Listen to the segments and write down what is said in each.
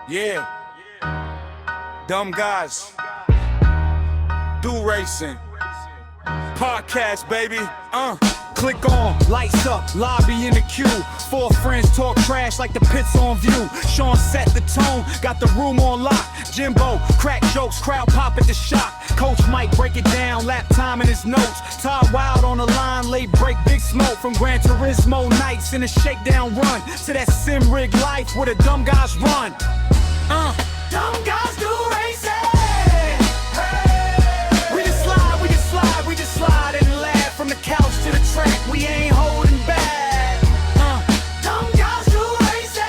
Yeah. Dumb guys. Do racing. Podcast, baby. Click on, lights up, lobby in the queue. Four friends talk trash like the pit's on view. Sean set the tone, got the room on lock. Jimbo, crack jokes, crowd pop at the shock. Coach Mike break it down, lap time in his notes. Todd Wild on the line, late break, big smoke. From Gran Turismo nights in a shakedown run to that sim rig life where the dumb guys run. Dumb guys do racing. We just slide and laugh from the couch to the track. We ain't holding back. Dumb guys do racing.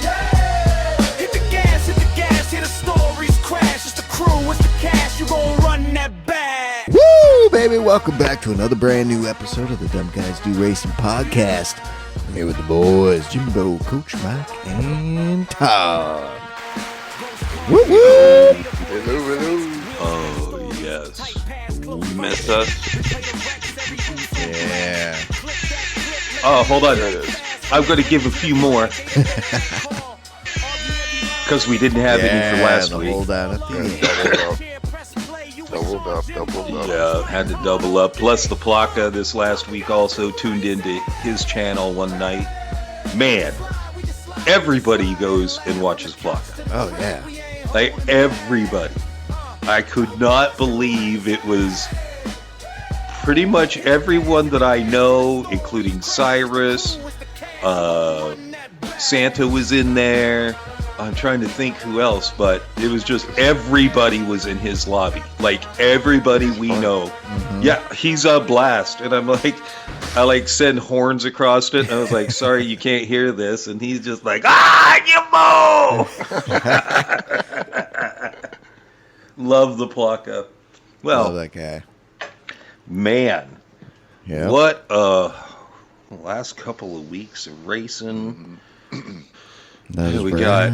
Yeah. Hit the gas, hear the stories crash. It's the crew, it's the cash. You gon' run that back. Woo, baby! Welcome back to another brand new episode of the Dumb Guys Do Racing podcast. I'm here with the boys, Jimbo, Coach Mike, and Todd. Woo woo! Hello. Oh, yes. You missed us? Yeah. Oh, hold on. I'm going to give a few more. Because we didn't have any for last week. Hold on at the end. Doubled up. Yeah, had to double up. Plus the Plaka this last week also tuned into his channel one night. Man, everybody goes and watches Plaka. Oh, yeah. Like, everybody. I could not believe it was pretty much everyone that I know, including Cyrus, Santa was in there. I'm trying to think who else, but it was just everybody was in his lobby. Like, everybody we know. Mm-hmm. Yeah, he's a blast. And I'm like, I send horns across it. And I was like, sorry, you can't hear this. And he's just like, you Love the Plaka. Well, love that guy. Man. Yeah. What last couple of weeks of racing. We got.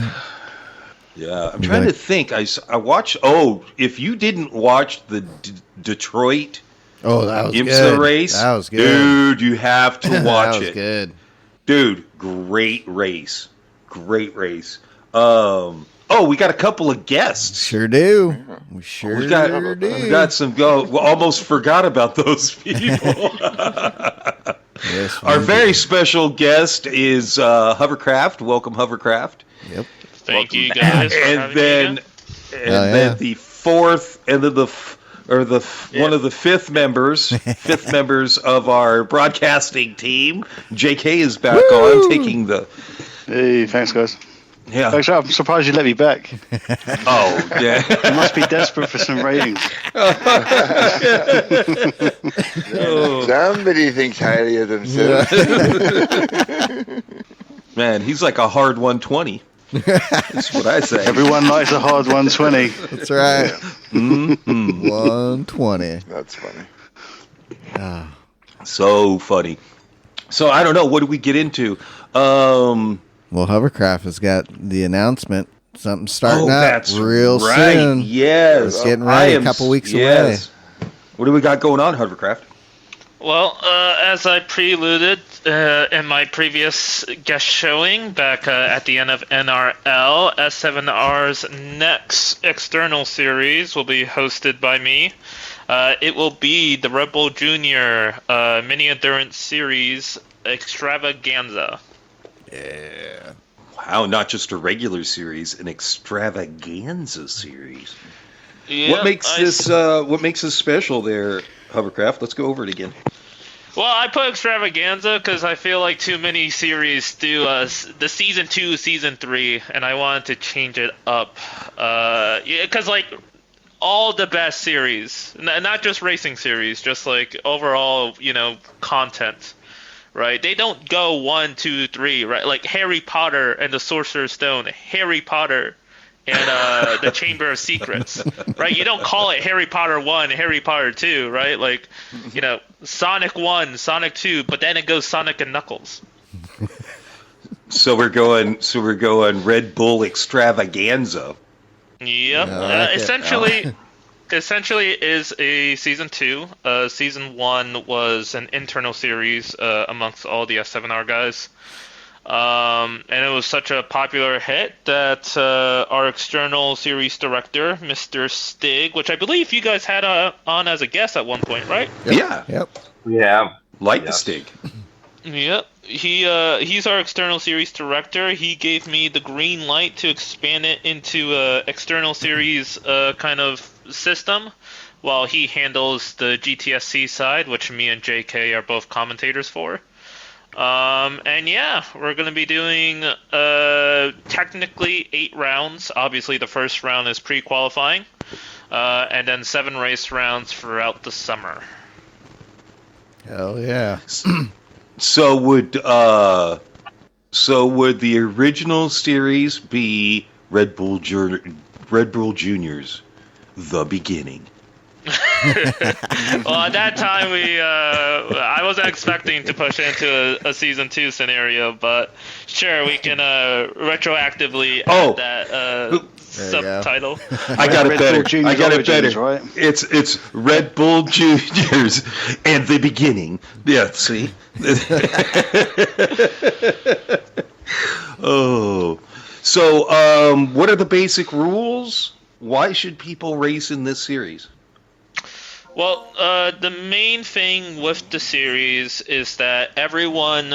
Yeah, I'm trying to think. I watched. Oh, if you didn't watch the Detroit that was IMSA good. race, that was good, dude, you have to watch that was it. Good, dude. Great race. Oh, we got a couple of guests. Sure do. We sure do. We got some go. We almost forgot about those people. Yes, our very special guest is HverCraft. Welcome, HverCraft. Yep. Thank you guys. And then the fourth, and then one of the fifth members of our broadcasting team, JK, is back on taking the. Hey, thanks, guys. Yeah. Thanks, I'm surprised you let me back. Oh, yeah. You must be desperate for some ratings. Somebody thinks highly of themselves. Man, he's like a hard 120. That's what I say. Everyone likes a hard 120. That's right. Mm-hmm. 120. That's funny. So funny. So, I don't know. What do we get into? Well, HverCraft has got the announcement. Something starting up real right. soon. Yes. It's getting ready, a couple weeks away. What do we got going on, HverCraft? Well, as I preluded in my previous guest showing back at the end of NRL, S7R's next external series will be hosted by me. It will be the Red Bull Junior Mini Endurance Series Extravaganza. Yeah. Wow, not just a regular series, an extravaganza series. Yeah, what makes this special there, HverCraft? Let's go over it again. Well, I put extravaganza because I feel like too many series do the season 2, season 3, and I wanted to change it up. Because all the best series, not just racing series, just overall, content. Right, they don't go 1, 2, 3. Right, like Harry Potter and the Sorcerer's Stone, Harry Potter and the Chamber of Secrets. Right, you don't call it Harry Potter 1, Harry Potter 2. Right, Sonic 1, Sonic 2, but then it goes Sonic and Knuckles. So we're going Red Bull Extravaganza. Yep, essentially is a season 2. Season 1 was an internal series amongst all the S7R guys. And it was such a popular hit that our external series director, Mr. Stig, which I believe you guys had on as a guest at one point, right? Yeah. Yep. We have. Like the Yes. Stig. Yep. He's our external series director. He gave me the green light to expand it into a external series kind of system, while he handles the GTSC side, which me and JK are both commentators for. And yeah, we're going to be doing technically 8 rounds. Obviously, the first round is pre-qualifying, and then 7 race rounds throughout the summer. Hell yeah. So would the original series be Red Bull Juniors, the beginning? Well, at that time, I wasn't expecting to push into a season 2 scenario, but sure, we can retroactively add that subtitle. I got it Red Bull better. Juniors I got it Origins, better. right? It's Red Bull Juniors and the beginning. Yeah, see? Oh. So, what are the basic rules? Why should people race in this series? Well, the main thing with the series is that everyone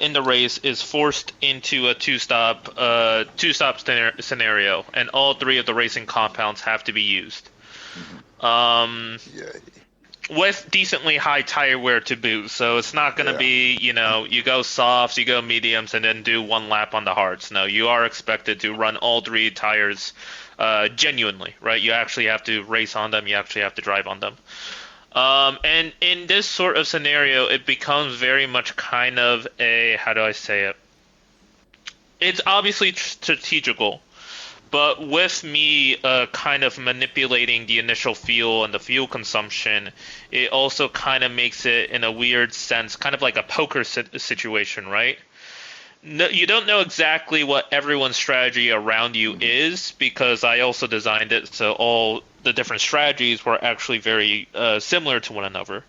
in the race is forced into a two-stop scenario, and all 3 of the racing compounds have to be used. Yeah. With decently high tire wear to boot, so it's not going to be, you go softs, you go mediums, and then do 1 lap on the hards. No, you are expected to run all 3 tires genuinely, right? You actually have to race on them, you actually have to drive on them. And in this sort of scenario, it becomes very much kind of a, how do I say it? It's obviously strategical, but with me kind of manipulating the initial fuel and the fuel consumption, it also kind of makes it, in a weird sense, kind of like a poker situation, right? No, you don't know exactly what everyone's strategy around you is, because I also designed it so all the different strategies were actually very similar to one another.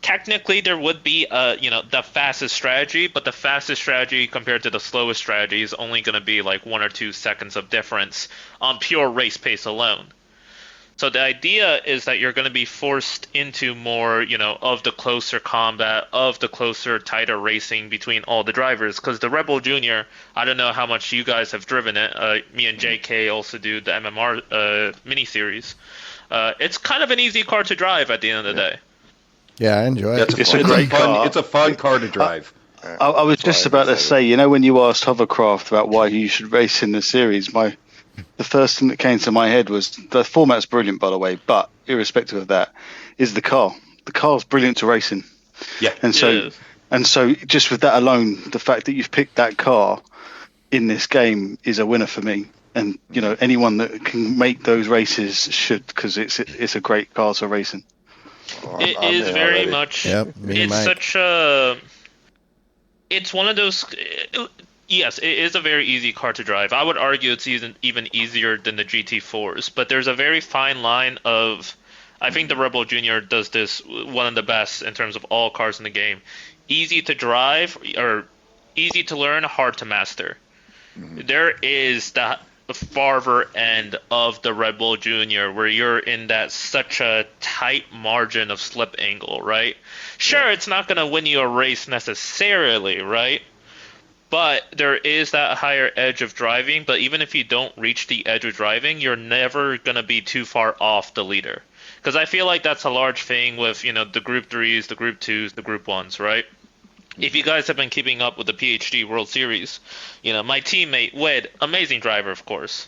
Technically, there would be, the fastest strategy, but the fastest strategy compared to the slowest strategy is only going to be like 1 or 2 seconds of difference on pure race pace alone. So the idea is that you're going to be forced into more, of the closer combat, of the closer, tighter racing between all the drivers. Because the Rebel Junior, I don't know how much you guys have driven it. Me and JK also do the MMR miniseries. It's kind of an easy car to drive at the end of the day. Yeah, I enjoy it. It's a great car. It's a fun car to drive. I was just about to say, when you asked HverCraft about why you should race in the series, the first thing that came to my head was the format's brilliant, by the way, but irrespective of that, is the car. The car's brilliant to race in. Yeah. And so just with that alone, the fact that you've picked that car in this game is a winner for me. And, anyone that can make those races should, because it's a great car to race in. It is very much. Yep, It's such a. It's one of those. Yes, it is a very easy car to drive. I would argue it's even easier than the GT4s, but there's a very fine line of. I think the Rebel Junior does this one of the best in terms of all cars in the game. Easy to drive, or easy to learn, hard to master. There is the farther end of the Red Bull Junior where you're in that such a tight margin of slip angle, right? Sure, it's not going to win you a race necessarily, right? But there is that higher edge of driving, but even if you don't reach the edge of driving, you're never going to be too far off the leader. Because I feel like that's a large thing with, the Group 3s, the Group 2s, the Group 1s, right? If you guys have been keeping up with the PhD World Series, my teammate, Wed, amazing driver, of course,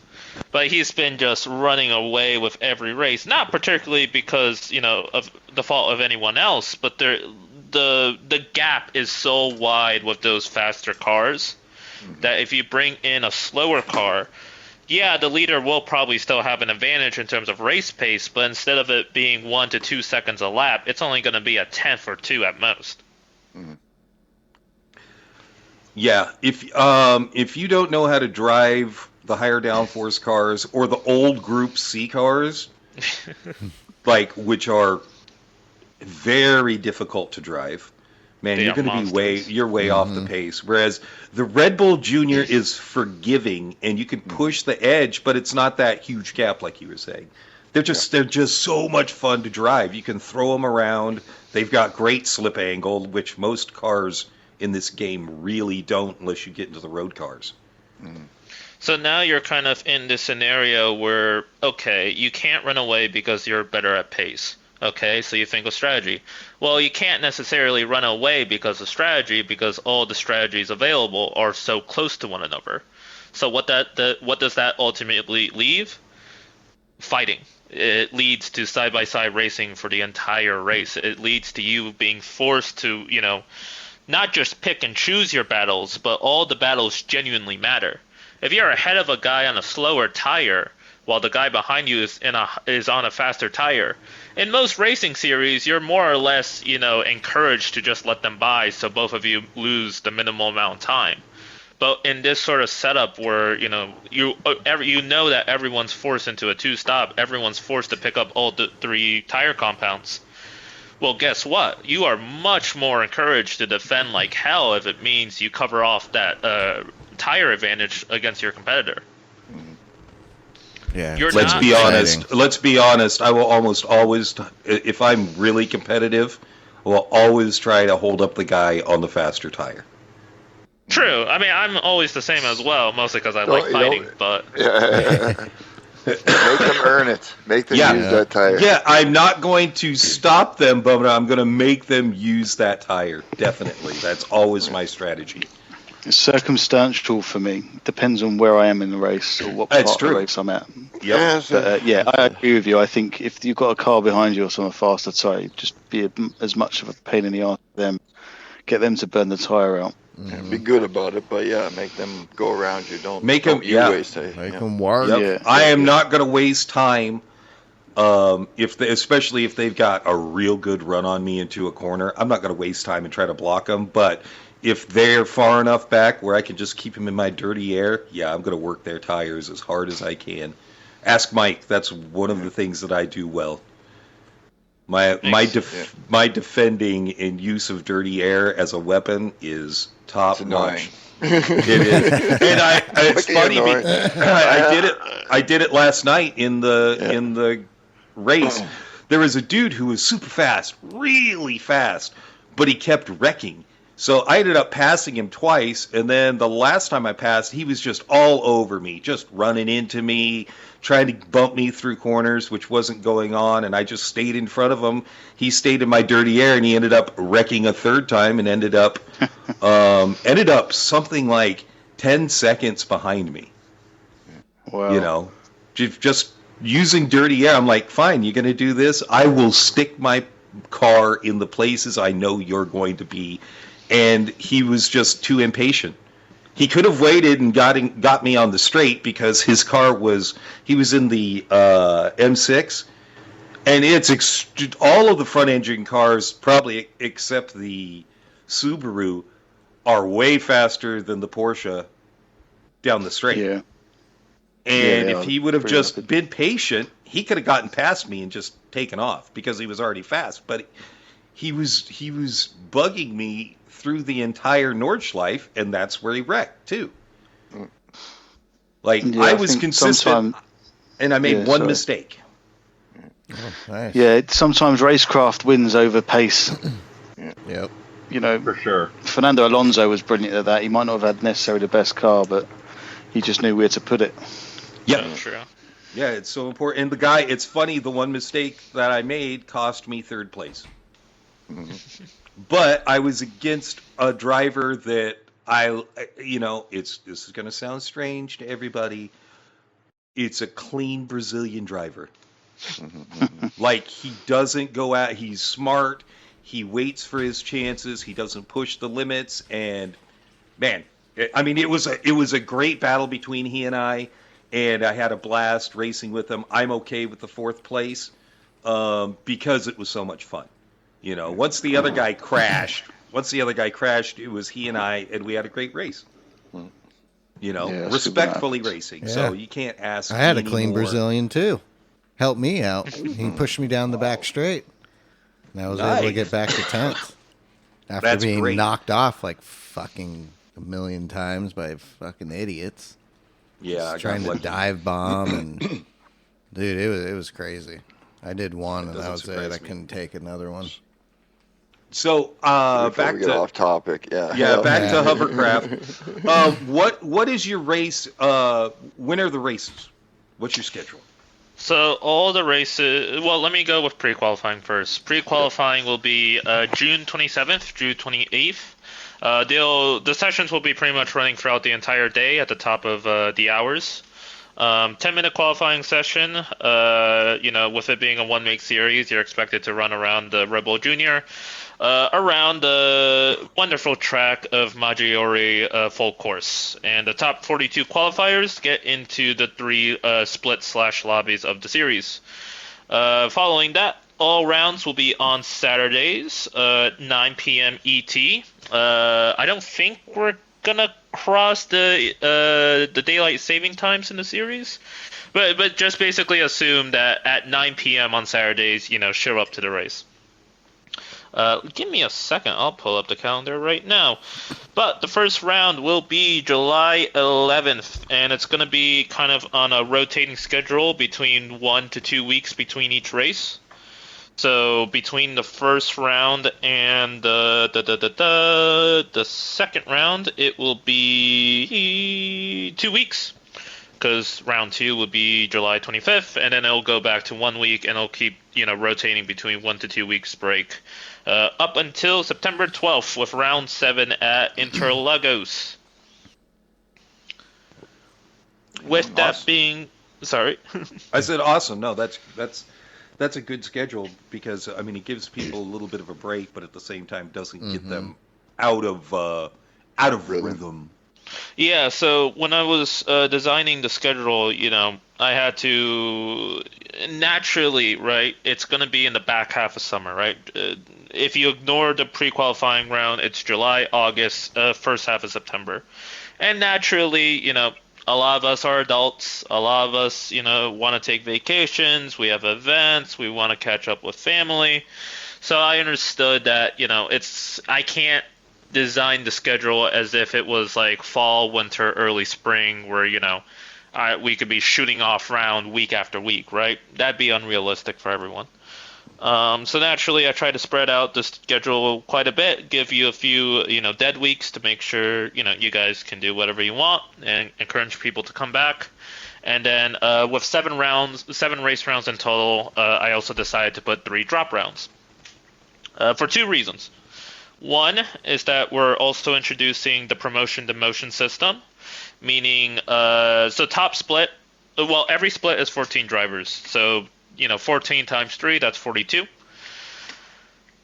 but he's been just running away with every race, not particularly because, of the fault of anyone else, but the gap is so wide with those faster cars that if you bring in a slower car, yeah, the leader will probably still have an advantage in terms of race pace, but instead of it being 1 to 2 seconds a lap, it's only going to be a tenth or 2 at most. Yeah, if you don't know how to drive the higher downforce cars or the old Group C cars, which are very difficult to drive, Man, They you're are going to be monsters. way off the pace. Whereas the Red Bull Junior is forgiving, and you can push the edge, but it's not that huge gap like you were saying. They're just so much fun to drive. You can throw them around. They've got great slip angle, which most cars in this game really don't unless you get into the road cars. So now you're kind of in this scenario where, okay, you can't run away because you're better at pace. Okay, so you think of strategy. Well, you can't necessarily run away because of strategy because all the strategies available are so close to one another. So what does that ultimately leave? Fighting. It leads to side-by-side racing for the entire race. It leads to you being forced to, not just pick and choose your battles, but all the battles genuinely matter. If you're ahead of a guy on a slower tire, while the guy behind you is on a faster tire, in most racing series, you're more or less, encouraged to just let them by, so both of you lose the minimal amount of time. But in this sort of setup where you know that everyone's forced into a two-stop, everyone's forced to pick up all the 3 tire compounds. Well, guess what? You are much more encouraged to defend like hell if it means you cover off that tire advantage against your competitor. Yeah. Let's be honest. I will almost always, if I'm really competitive, I will always try to hold up the guy on the faster tire. True. I mean, I'm always the same as well, mostly because I like fighting. But make them earn it. Make them use that tire. Yeah, I'm not going to stop them, but I'm going to make them use that tire. Definitely. That's always my strategy. It's circumstantial for me. Depends on where I am in the race or what part of the race I'm at. Yep. But, I agree with you. I think if you've got a car behind you or someone faster tire, just be as much of a pain in the arse to them. Get them to burn the tire out. Be good about it, but make them go around you. Don't Make them waste them work. Yep. Yeah. I am not going to waste time. Especially if they've got a real good run on me into a corner, I'm not going to waste time and try to block them. But if they're far enough back where I can just keep them in my dirty air, I'm going to work their tires as hard as I can. Ask Mike. That's one of the things that I do well. My defending and use of dirty air as a weapon is top notch. It is, and it's funny. I did it last night in the race. There was a dude who was super fast, really fast, but he kept wrecking. So I ended up passing him twice, and then the last time I passed, he was just all over me, just running into me, trying to bump me through corners, which wasn't going on, and I just stayed in front of him. He stayed in my dirty air, and he ended up wrecking a third time and ended up something like 10 seconds behind me. Wow. Just using dirty air. I'm like, fine, you're going to do this? I will stick my car in the places I know you're going to be. And he was just too impatient. He could have waited and got me on the straight because his car he was in the M6, and it's all of the front engine cars, probably except the Subaru, are way faster than the Porsche down the straight. Yeah. And if he would have just been patient, he could have gotten past me and just taken off because he was already fast. But he was bugging me through the entire Nordschleife, and that's where he wrecked too. I was consistent, and I made one mistake. Oh, nice. Yeah, sometimes racecraft wins over pace. Yep. For sure. Fernando Alonso was brilliant at that. He might not have had necessarily the best car, but he just knew where to put it. Yeah, true. Yeah, it's so important. And the guy, it's funny, the one mistake that I made cost me third place. But I was against a driver that this is going to sound strange to everybody. It's a clean Brazilian driver. He doesn't go out. He's smart. He waits for his chances. He doesn't push the limits. And man, it was a great battle between he and I had a blast racing with him. I'm okay with the fourth place because it was so much fun. Once the other guy crashed, it was he and I, and we had a great race. Respectfully racing. Yeah. So you can't ask. I had a clean Brazilian too. Helped me out. He pushed me down the back straight, and I was able to get back to 10th. After That's being great. knocked off like fucking a million times by fucking idiots. Yeah, Just I got trying to lucky. dive bomb and dude, it was crazy. I did one and that doesn't was it. surprise I me. couldn't take another one. So Before back we get to off topic, back Yeah. to hovercraft. What is your race? When are the races? What's your schedule? So all the races. Well, let me go with pre-qualifying first. Pre-qualifying will be June 27th, June 28th. The sessions will be pretty much running throughout the entire day at the top of the hours. 10-minute qualifying session. With it being a one-week series, you're expected to run around the Red Bull Junior, around the wonderful track of Maggiore full course. And the top 42 qualifiers get into the 3 split/lobbies of the series. Following that, all rounds will be on Saturdays, 9 p.m. ET. I don't think we're gonna cross the daylight saving times in the series, but just basically assume that at 9 p.m. on Saturdays, show up to the race. Give me a second, I'll pull up the calendar right now. But the first round will be July 11th, and it's going to be kind of on a rotating schedule between 1 to 2 weeks between each race. So between the first round and the second round, it will be 2 weeks, because round 2 would be July 25th, and then it'll go back to 1 week, and it'll keep rotating between 1 to 2 weeks break up until September 12th with round 7 at Interlagos. With that being, sorry. I said awesome. No, that's a good schedule because it gives people a little bit of a break, but at the same time doesn't get them out of rhythm. Yeah, so when I was designing the schedule, I had to naturally, right? It's going to be in the back half of summer, right? If you ignore the pre-qualifying round, it's July, August, first half of September, and naturally, a lot of us are adults. A lot of us, want to take vacations. We have events. We want to catch up with family. So I understood that, I can't design the schedule as if it was like fall, winter, early spring, where, we could be shooting off round week after week, right? That'd be unrealistic for everyone. So naturally, I try to spread out the schedule quite a bit, give you a few, dead weeks to make sure, you guys can do whatever you want, and encourage people to come back. And then with 7 race rounds in total, I also decided to put 3 drop rounds for 2 reasons. One is that we're also introducing the promotion-demotion system, meaning so top split. Well, every split is 14 drivers, so 14 times 3, that's 42.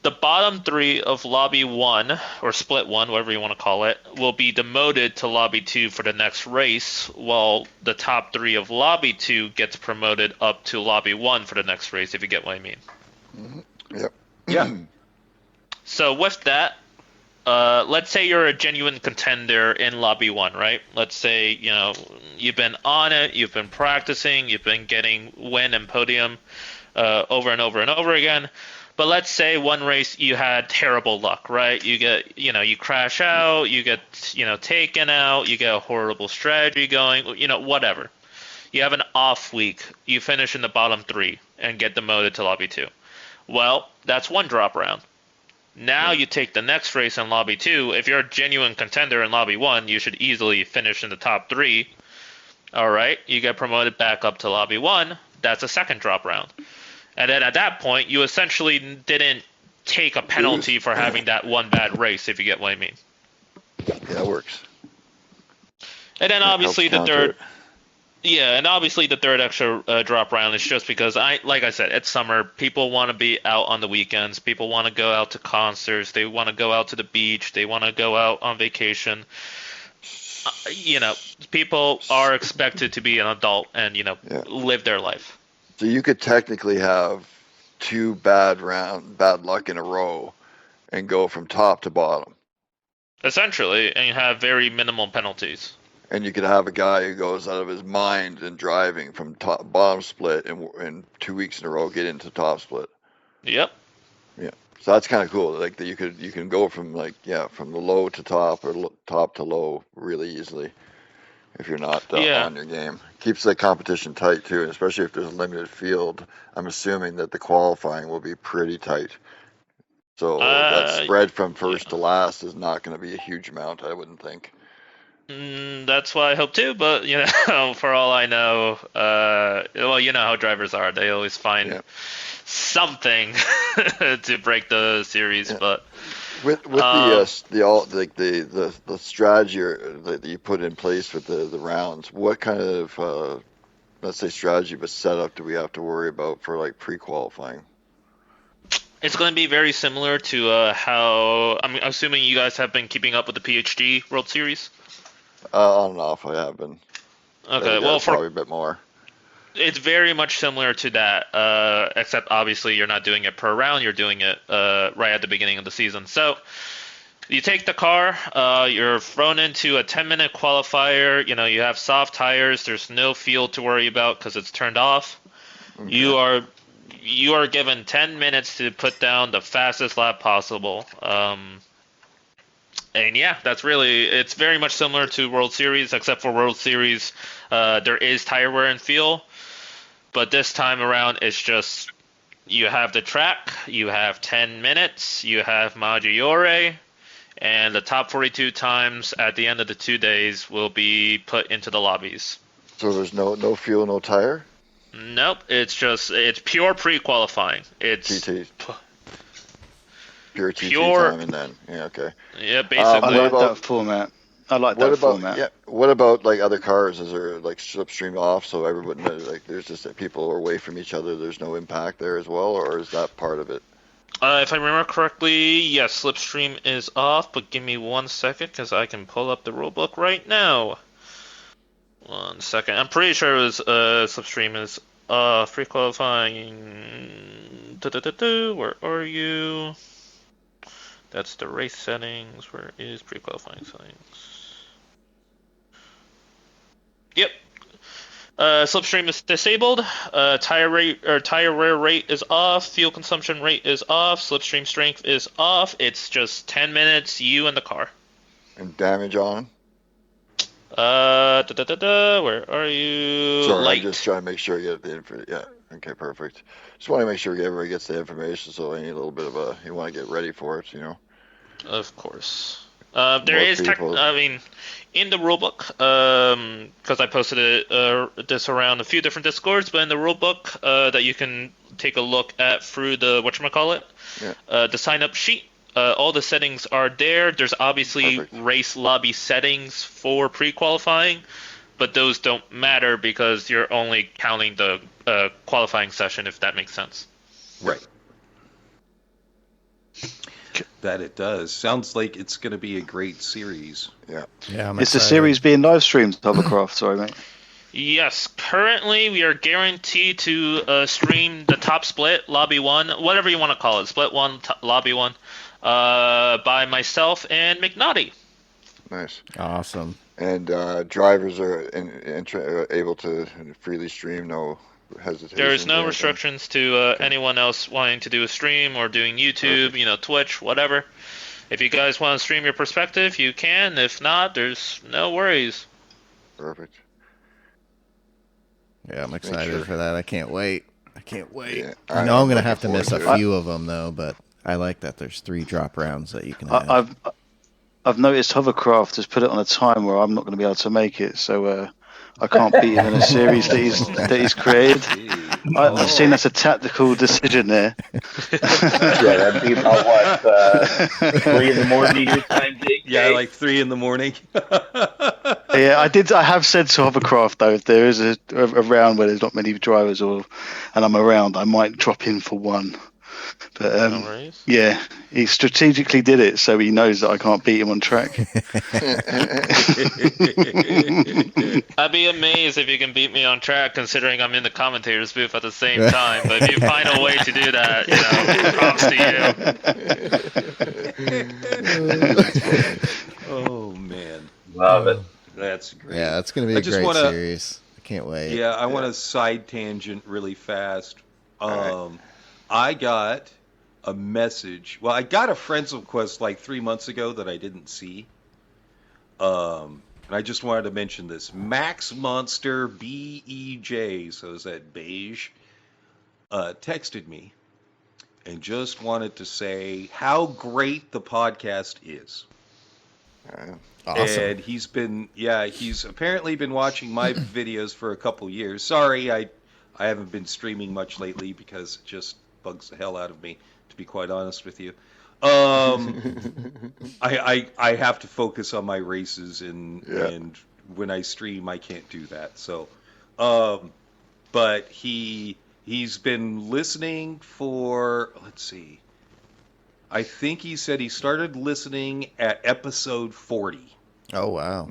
The bottom 3 of Lobby 1, or Split 1, whatever you want to call it, will be demoted to Lobby 2 for the next race, while the top 3 of Lobby 2 gets promoted up to Lobby 1 for the next race, if you get what I mean. Mm-hmm. Yep. Yeah. So with that, let's say you're a genuine contender in Lobby 1, right? Let's say, you've been on it, you've been practicing, you've been getting win and podium over and over and over again. But let's say one race you had terrible luck, right? You get, you crash out, you get, taken out, you get a horrible strategy going, whatever. You have an off week, you finish in the bottom 3 and get demoted to Lobby 2. Well, that's 1 drop round. Now you take the next race in Lobby 2. If you're a genuine contender in Lobby 1, you should easily finish in the top 3. All right, you get promoted back up to Lobby 1. That's a 2nd drop round. And then at that point, you essentially didn't take a penalty for having that one bad race, if you get what I mean. Yeah, that works. And then obviously the third... It. Yeah, and obviously the third extra drop round is just because, like I said, it's summer. People want to be out on the weekends. People want to go out to concerts. They want to go out to the beach. They want to go out on vacation. People are expected to be an adult and, live their life. So you could technically have 2 bad luck in a row and go from top to bottom. Essentially, and you have very minimal penalties. And you could have a guy who goes out of his mind and driving from bottom split and 2 weeks in a row get into top split. Yep. Yeah. So that's kind of cool. Like that you can go from from the low to top or top to low really easily if you're not Yeah. on your game. Keeps the competition tight too, and especially if there's a limited field. I'm assuming that the qualifying will be pretty tight. So that spread from first to last is not going to be a huge amount, I wouldn't think. That's what I hope too, but for all I know, well, you know how drivers are. They always find something to break the series, but with the strategy that you put in place with the rounds, what kind of let's say strategy but setup do we have to worry about for like pre-qualifying? It's going to be very similar to how I'm assuming you guys have been keeping up with the PHG World Series. On and off, I have been. Okay, well, probably a bit more. It's very much similar to that, except obviously you're not doing it per round. You're doing it right at the beginning of the season. So you take the car, you're thrown into a 10-minute qualifier. You have soft tires. There's no field to worry about because it's turned off. Okay. You are given 10 minutes to put down the fastest lap possible. And yeah, it's very much similar to World Series, except for World Series, there is tire wear and feel. But this time around, it's just, you have the track, you have 10 minutes, you have Maggiore, and the top 42 times at the end of the 2 days will be put into the lobbies. So there's no fuel, no tire? Nope, it's pure pre-qualifying. It's TT. Pure TT time and then, okay. Yeah, basically. I like that format. Format. Yeah. What about like other cars? Is there like slipstream off so everybody there's just that people are away from each other? There's no impact there as well, or is that part of it? If I remember correctly, yes, slipstream is off. But give me 1 second because I can pull up the rulebook right now. 1 second. I'm pretty sure it was slipstream is free qualifying. Where are you? That's the race settings. Where is pre-qualifying settings? Yep. Slipstream is disabled. Tire wear rate is off. Fuel consumption rate is off. Slipstream strength is off. It's just 10 minutes, you and the car. And damage on? Where are you? Sorry, Light. I'm just trying to make sure I get the info. Yeah. Okay, perfect. Just want to make sure everybody gets the information, so any little bit of you want to get ready for it, Of course. There is, in the rulebook, because I posted this around a few different Discords, but in the rulebook that you can take a look at through the the sign-up sheet, all the settings are there. There's obviously race lobby settings for pre-qualifying, but those don't matter because you're only counting the qualifying session, if that makes sense. Right. That it does. Sounds like it's going to be a great series. Yeah. Is the series being live streamed, HverCraft? Sorry, mate. Yes. Currently, we are guaranteed to stream the top split, lobby 1, whatever you want to call it, split 1, lobby 1, by myself and McNaughty. Nice. Awesome. And drivers are able to freely stream, no hesitation. There is no restrictions to anyone else wanting to do a stream or doing YouTube, Twitch, whatever. If you guys want to stream your perspective, you can. If not, there's no worries. Perfect. Yeah, I'm excited for that. I can't wait. Yeah, I know I'm going to have to miss a few of them, though, but I like that there's 3 drop rounds that you can have. I've noticed HverCraft has put it on a time where I'm not going to be able to make it, so I can't beat him in a series that he's created. I've seen that's a tactical decision there. That'd be about what 3 in the morning your time, Jake? Yeah, like 3 in the morning. Yeah, I have said to HverCraft though, if there is a round where there's not many drivers and I'm around, I might drop in for one. But no worries. Yeah, he strategically did it so he knows that I can't beat him on track. I'd be amazed if you can beat me on track, considering I'm in the commentator's booth at the same time. But if you find a way to do that, props to you. Oh man, love it. That's great. Yeah, that's going to be a great series. I can't wait. Yeah, I want to side tangent really fast. I got a message. Well, I got a friends request like 3 months ago that I didn't see. And I just wanted to mention this. Max Monster BEJ, so is that beige, texted me and just wanted to say how great the podcast is. Awesome. And he's apparently been watching my videos for a couple years. Sorry, I haven't been streaming much lately because it just bugs the hell out of me, to be quite honest with you. I have to focus on my races, and when I stream, I can't do that. So, but he's been listening for, let's see, I think he said he started listening at episode 40. Oh, wow.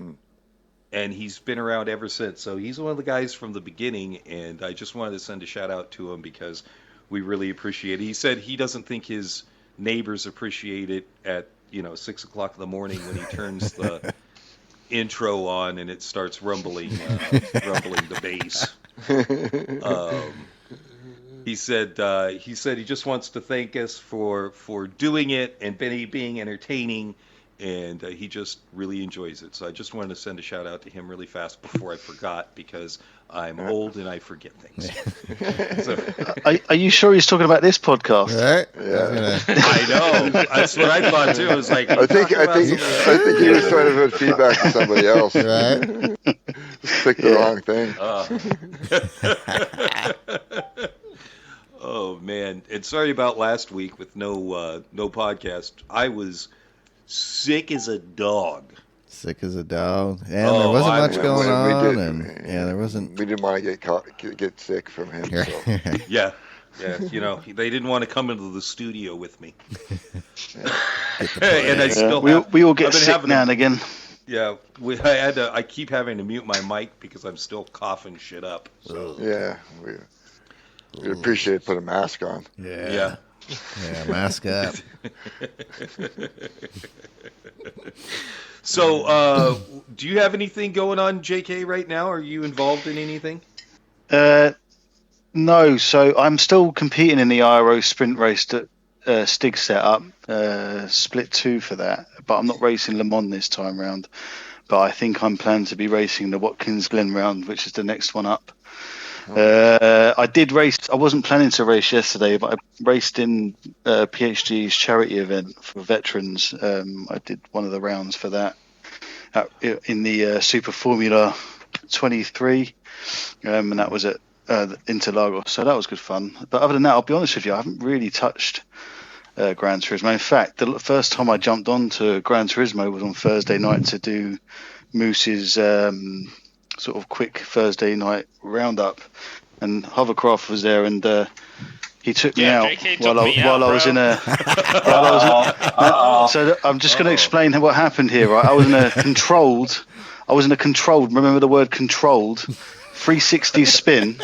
And he's been around ever since. So he's one of the guys from the beginning, and I just wanted to send a shout out to him because we really appreciate it. He said he doesn't think his neighbors appreciate it at 6 o'clock in the morning when he turns the intro on and it starts rumbling the bass. He said he just wants to thank us for doing it and being entertaining, and he just really enjoys it. So I just wanted to send a shout out to him really fast before I forgot, because I'm old and I forget things. So, Are you sure he's talking about this podcast? Right? Yeah. I know. That's what I thought too. It was like, I think he was trying to put feedback to somebody else. Right? Just picked the wrong thing. Oh man, and sorry about last week with no podcast. I was sick as a dog. Sick as a dog. And there wasn't much going on. There wasn't. We didn't want to get sick from him. So. Yeah. They didn't want to come into the studio with me. And I still we all get sick now and again. Yeah, I keep having to mute my mic because I'm still coughing shit up. So Yeah, we appreciate putting a mask on. yeah. Yeah, mask up. So, do you have anything going on, JK, right now? Are you involved in anything? No, so I'm still competing in the IRO sprint race that Stig set up, split 2 for that, but I'm not racing Le Mans this time round. But I think I'm planning to be racing the Watkins Glen round, which is the next one up. I did race. I wasn't planning to race yesterday, but I raced in PhD's charity event for veterans. I did one of the rounds for that in the Super Formula 23, and that was at Interlagos. So that was good fun. But other than that, I'll be honest with you, I haven't really touched Gran Turismo. In fact, the first time I jumped onto Gran Turismo was on Thursday night to do Moose's sort of quick Thursday night roundup, and HverCraft was there, and he took me out while I was in a. So I'm just going to explain what happened here. Right, I was in a controlled. Remember the word controlled, 360 spin,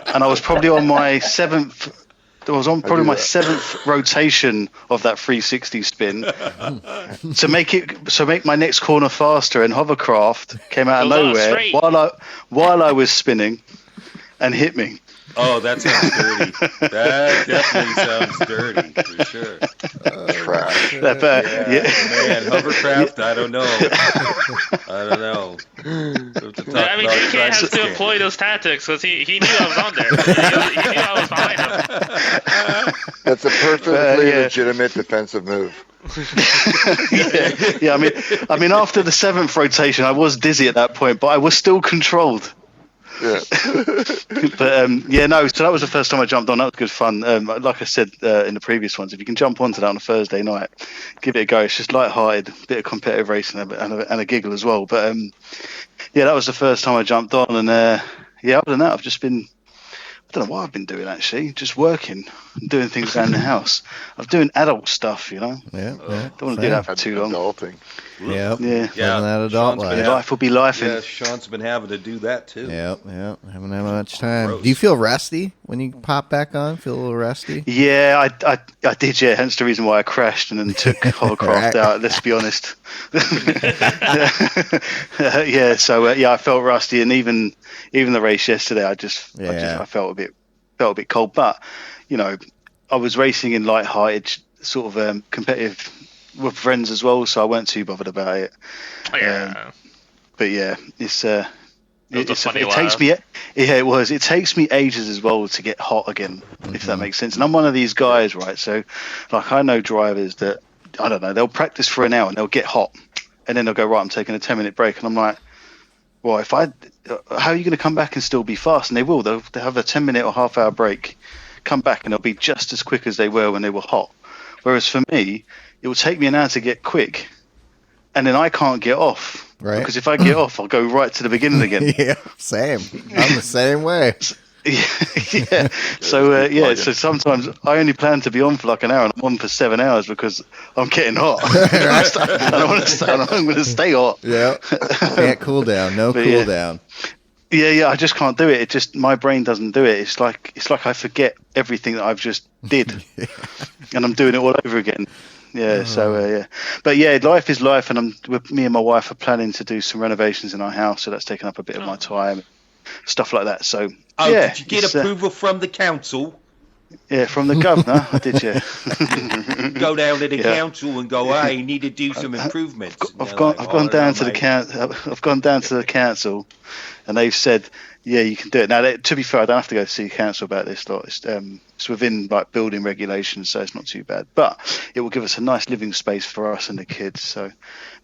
and I was probably on my seventh. I was on probably my 7th rotation of that 360 spin to make my next corner faster, and HverCraft came out of nowhere while I was spinning and hit me. Oh, that sounds dirty. That definitely sounds dirty, for sure. Trash. Man, HverCraft, I don't know. I mean, JK has to employ those tactics because he knew I was on there. He knew I was behind him. That's a perfectly legitimate defensive move. Yeah. I mean, after the 7th rotation, I was dizzy at that point, but I was still controlled. Yeah. But so that was the first time I jumped on. That was good fun. Like I said in the previous ones, if you can jump onto that on a Thursday night, give it a go. It's just light-hearted, bit of competitive racing and a giggle as well. But that was the first time I jumped on, and other than that, I've just been. I don't know what I've been doing actually. Just working, and doing things around the house. I'm doing adult stuff, Yeah. Don't want to do that for too long. Adulting. Yep. Yeah. That adult life. Life will be life. Yeah, Sean's been having to do that too. Yep. Haven't had much time. Gross. Do you feel rusty when you pop back on? Feel a little rusty? Yeah, I did. Yeah, hence the reason why I crashed and then took HverCraft out. Let's be honest. I felt rusty, and even the race yesterday, I felt a bit cold. But I was racing in light-hearted sort of competitive with friends as well, so I weren't too bothered about it. Yeah. But yeah, it's It was a funny it takes laugh. me it takes me ages as well to get hot again, if that makes sense. And I'm one of these guys, right? So like I know drivers that, I don't know, they'll practice for an hour and they'll get hot, and then they'll go, right, I'm taking a 10-minute break, and I'm like, well, how are you going to come back and still be fast? And they will. They'll have a 10-minute or half-hour break, come back, and they'll be just as quick as they were when they were hot. Whereas for me, it will take me an hour to get quick, and then I can't get off. Right. Because if I get off, I'll go right to the beginning again. Yeah, same. I'm the same way. Yeah. So sometimes I only plan to be on for like an hour, and I'm on for 7 hours because I'm getting hot. And I'm going to stay hot. Yeah. Can't cool down. No But cool down. Yeah. I just can't do it. It just, my brain doesn't do it. It's like I forget everything that I've just did, and I'm doing it all over again. Yeah. So but yeah, life is life, and me and my wife are planning to do some renovations in our house, so that's taking up a bit of my time, stuff like that. So yeah, did you get approval from the council? Yeah, from the governor, I did. Yeah. Go down to the council and go, "I need to do some improvements." I've gone down to the council, and they've said, yeah, you can do it. Now, to be fair, I don't have to go to see council about this lot. It's within like building regulations, so it's not too bad. But it will give us a nice living space for us and the kids. So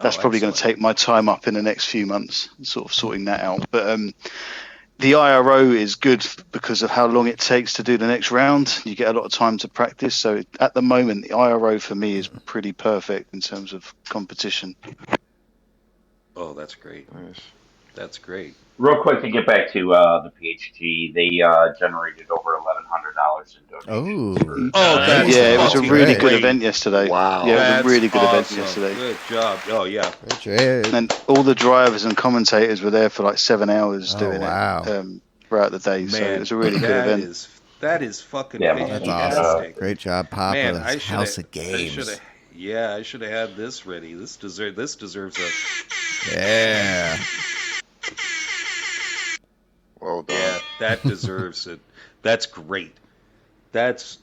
that's probably going to take my time up in the next few months, sort of sorting that out. But the IRO is good because of how long it takes to do the next round. You get a lot of time to practice. So at the moment, the IRO for me is pretty perfect in terms of competition. Oh, that's great. Nice. That's great. Real quick to get back to the PHG, they generated over $1,100 in donations. That's it was a really great. good event yesterday. Wow. Yeah, it was That's a really good event awesome. yesterday. Good job. Oh, yeah. And all the drivers and commentators were there for like 7 hours doing it throughout the day. So it was a really good event. That is fucking That's fantastic. awesome. Great job, Papa. Man, That's House of Games. I should have had this ready. This deserves a... Yeah. Well done. Yeah, that deserves it. That's great. That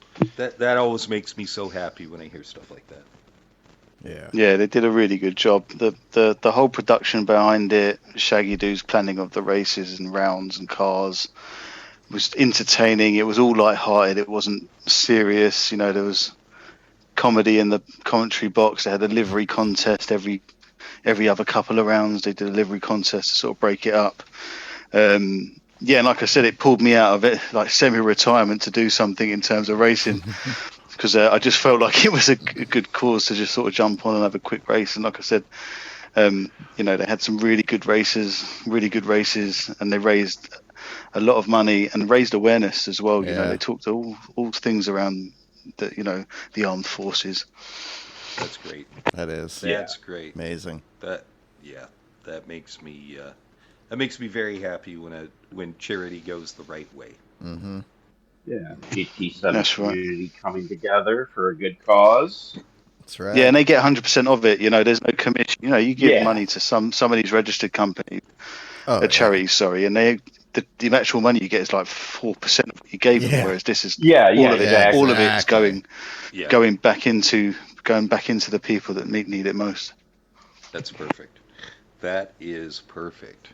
always makes me so happy when I hear stuff like that. Yeah, they did a really good job. The whole production behind it, Shaggy Doo's planning of the races and rounds and cars was entertaining. It was all light-hearted. It wasn't serious. You know, there was comedy in the commentary box. They had a livery contest every other couple of rounds. They did a livery contest to sort of break it up. Yeah, and like I said, it pulled me out of it, like semi-retirement, to do something in terms of racing, because I just felt like it was a good cause to just sort of jump on and have a quick race. And like I said, you know, they had some really good races, and they raised a lot of money and raised awareness as well. You know, they talked to all things around the armed forces. That's great. That is. That's great. Amazing. That makes me very happy when charity goes the right way. Mm-hmm. Yeah, GT7 That's right. community coming together for a good cause. That's right. Yeah, and they get 100% of it. You know, there's no commission. You know, you give money to some of these registered companies, charities, sorry, and the actual money you get is like 4% of what you gave them. Whereas this is all of it's going back into the people that need it most. That's perfect. That is perfect.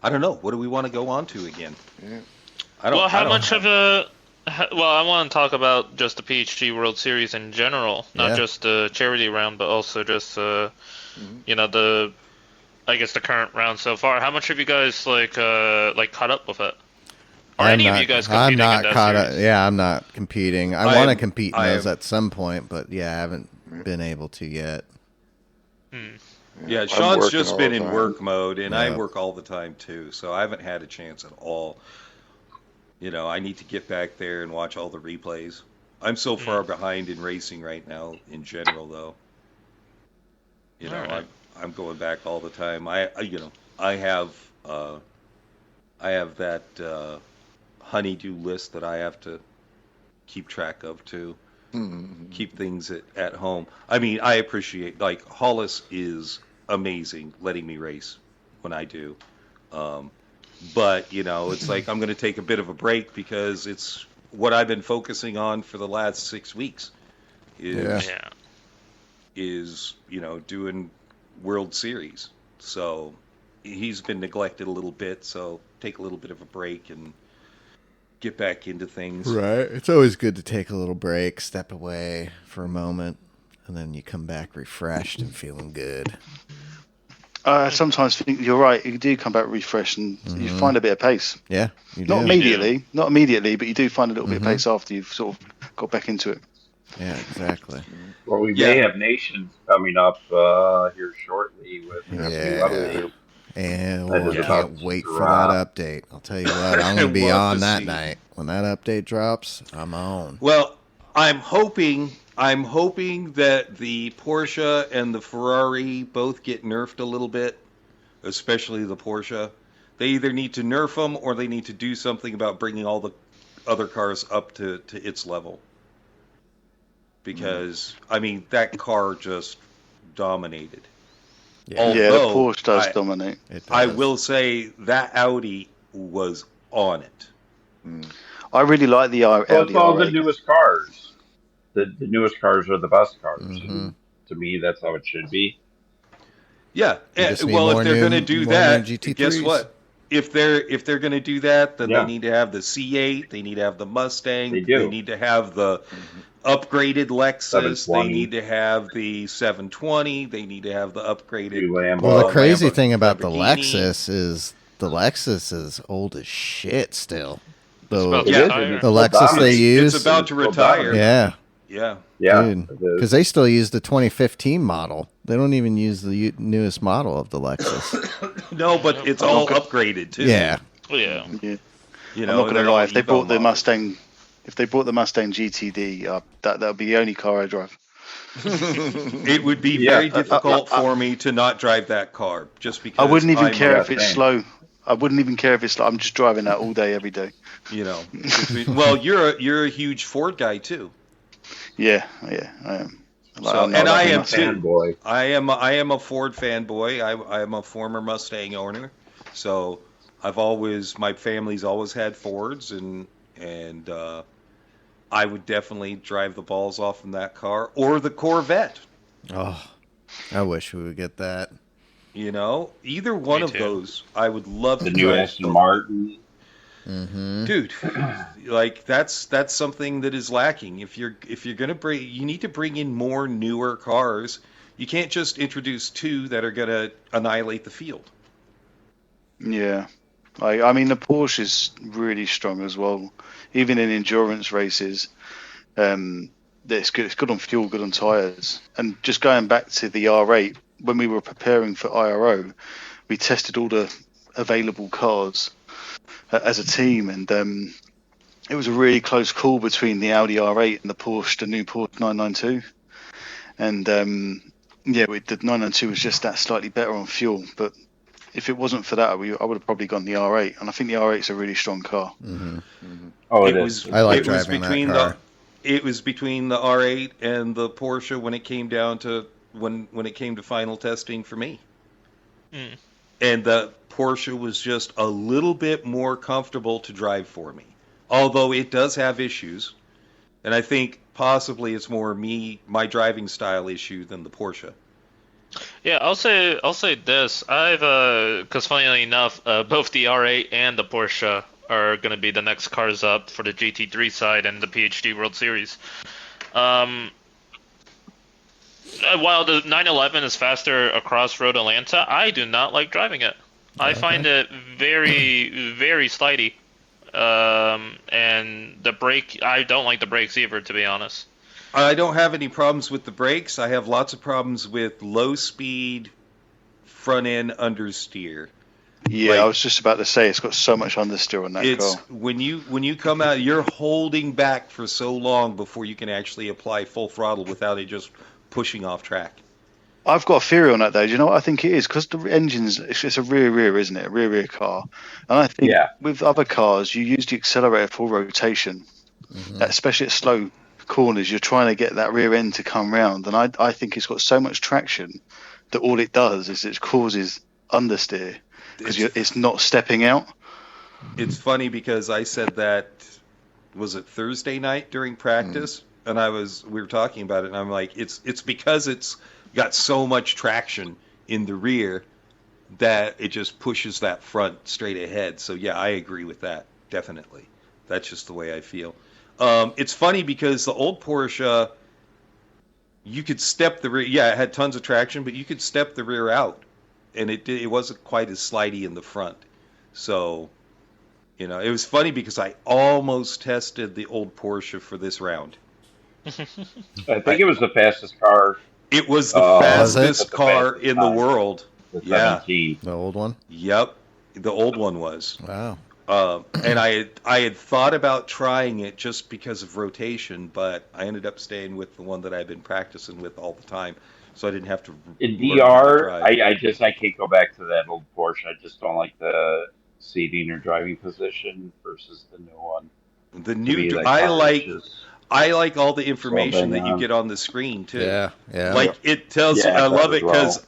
I don't know. What do we want to go on to again? Yeah. I want to talk about just the PHG World Series in general, not just the charity round, but also just I guess the current round so far. How much have you guys caught up with it? Or any of you guys competing I'm not in that caught series? up. Yeah, I'm not competing. I want to compete in those at some point, but I haven't been able to yet. Yeah, Sean's just been in work mode, and I work all the time too, so I haven't had a chance at all. You know, I need to get back there and watch all the replays. I'm so far behind in racing right now, in general, though. You know, I'm going back all the time. I have that honeydew list that I have to keep track of too. Keep things at home. I mean, I appreciate, like, Hollis is amazing letting me race when I do. But, you know, it's like I'm going to take a bit of a break because it's what I've been focusing on for the last 6 weeks. Is doing World Series. So he's been neglected a little bit. So take a little bit of a break and get back into things. Right. It's always good to take a little break, step away for a moment, and then you come back refreshed and feeling good. I sometimes think you're right. You do come back refreshed and you find a bit of pace. Yeah, you do. Not immediately, but you do find a little bit of pace after you've sort of got back into it. Yeah, exactly. Well, we may have Nations coming up here shortly with a few updates. And I can't wait for that update. I'll tell you what, I'm going to be on that night. When that update drops, I'm on. Well, I'm hoping that the Porsche and the Ferrari both get nerfed a little bit, especially the Porsche. They either need to nerf them or they need to do something about bringing all the other cars up to its level. Because, I mean, that car just dominated. Yeah, the Porsche does dominate. I will say that Audi was on it. I really like the Audi. Well, it's all the newest cars. The newest cars are the best cars. And to me, that's how it should be. Yeah. Well, if they're going to do that, guess what? If they're going to do that, then they need to have the C8. They need to have the Mustang. They do. They need to have the upgraded Lexus. 720. They need to have the 720. They need to have the upgraded. Well, the crazy thing about the Lexus is old as shit still. The Lexus they use, it's about to retire. Yeah. Yeah. Because they still use the 2015 model. They don't even use the newest model of the Lexus. No, but it's all upgraded too. Yeah. Yeah. You know, I'm not going to lie. If they bought the Mustang GTD, that would be the only car I drive. It would be very difficult for me to not drive that car, just because I wouldn't even care if it's slow. I wouldn't even care if it's slow. I'm just driving that all day, every day. You know. Well, you're a huge Ford guy too. Yeah, I am. And I am too. Fanboy. I am a Ford fanboy. I am a former Mustang owner, so my family's always had Fords, and I would definitely drive the balls off in that car or the Corvette. Oh, I wish we would get that. You know, either one of those, I would love to. The new Aston Martin. Dude, like that's something that is lacking. If you're gonna you need to bring in more newer cars. You can't just introduce two that are gonna annihilate the field. Yeah, I mean the Porsche is really strong as well, even in endurance races. It's good. It's good on fuel, good on tires. And just going back to the R8, when we were preparing for IRO, we tested all the available cars as a team, and it was a really close call between the Audi R8 and the new Porsche 992. And the 992 was just that slightly better on fuel. But if it wasn't for that, I would have probably gone the R8. And I think the R8 is a really strong car. Oh, it is. I like driving that car. It was between the R8 and the Porsche when it came down to when it came to final testing for me. And the Porsche was just a little bit more comfortable to drive for me, although it does have issues, and I think possibly it's more my driving style issue than the Porsche. Yeah, I'll say this. Because funnily enough, both the R8 and the Porsche are going to be the next cars up for the GT3 side and the PhD World Series. While the 911 is faster across Road Atlanta, I do not like driving it. I find it very, very slidey. And the brake, I don't like the brakes either, to be honest. I don't have any problems with the brakes. I have lots of problems with low speed front end understeer. Yeah, I was just about to say it's got so much understeer on that car. When you come out, you're holding back for so long before you can actually apply full throttle without it just pushing off track. I've got a theory on that though. Do you know what I think it is? Because the engine's it's a rear, isn't it? A rear car. And I think with other cars, you use the accelerator for rotation, especially at slow corners. You're trying to get that rear end to come round, and I think it's got so much traction that all it does is it causes understeer because it's not stepping out. It's funny because I said that was it Thursday night during practice, and we were talking about it, and I'm like, it's because it's got so much traction in the rear that it just pushes that front straight ahead. So yeah, I agree with that, definitely. That's just the way I feel. It's funny because the old Porsche, you could step the rear. Yeah, it had tons of traction, but you could step the rear out, and it wasn't quite as slidey in the front. So, it was funny because I almost tested the old Porsche for this round. I think it was the fastest car. It was the fastest car in the world. The Yeah. 17. The old one? Yep, the old one was. Wow. And I had thought about trying it just because of rotation, but I ended up staying with the one that I've been practicing with all the time, so I didn't have to. In learn how to DR, drive. I can't go back to that old Porsche. I just don't like the seating or driving position versus the new one. The To me, new, that I car like. is just- I like all the information bang that you on. get on the screen too. Yeah. Like it tells. Yeah, I that love as it because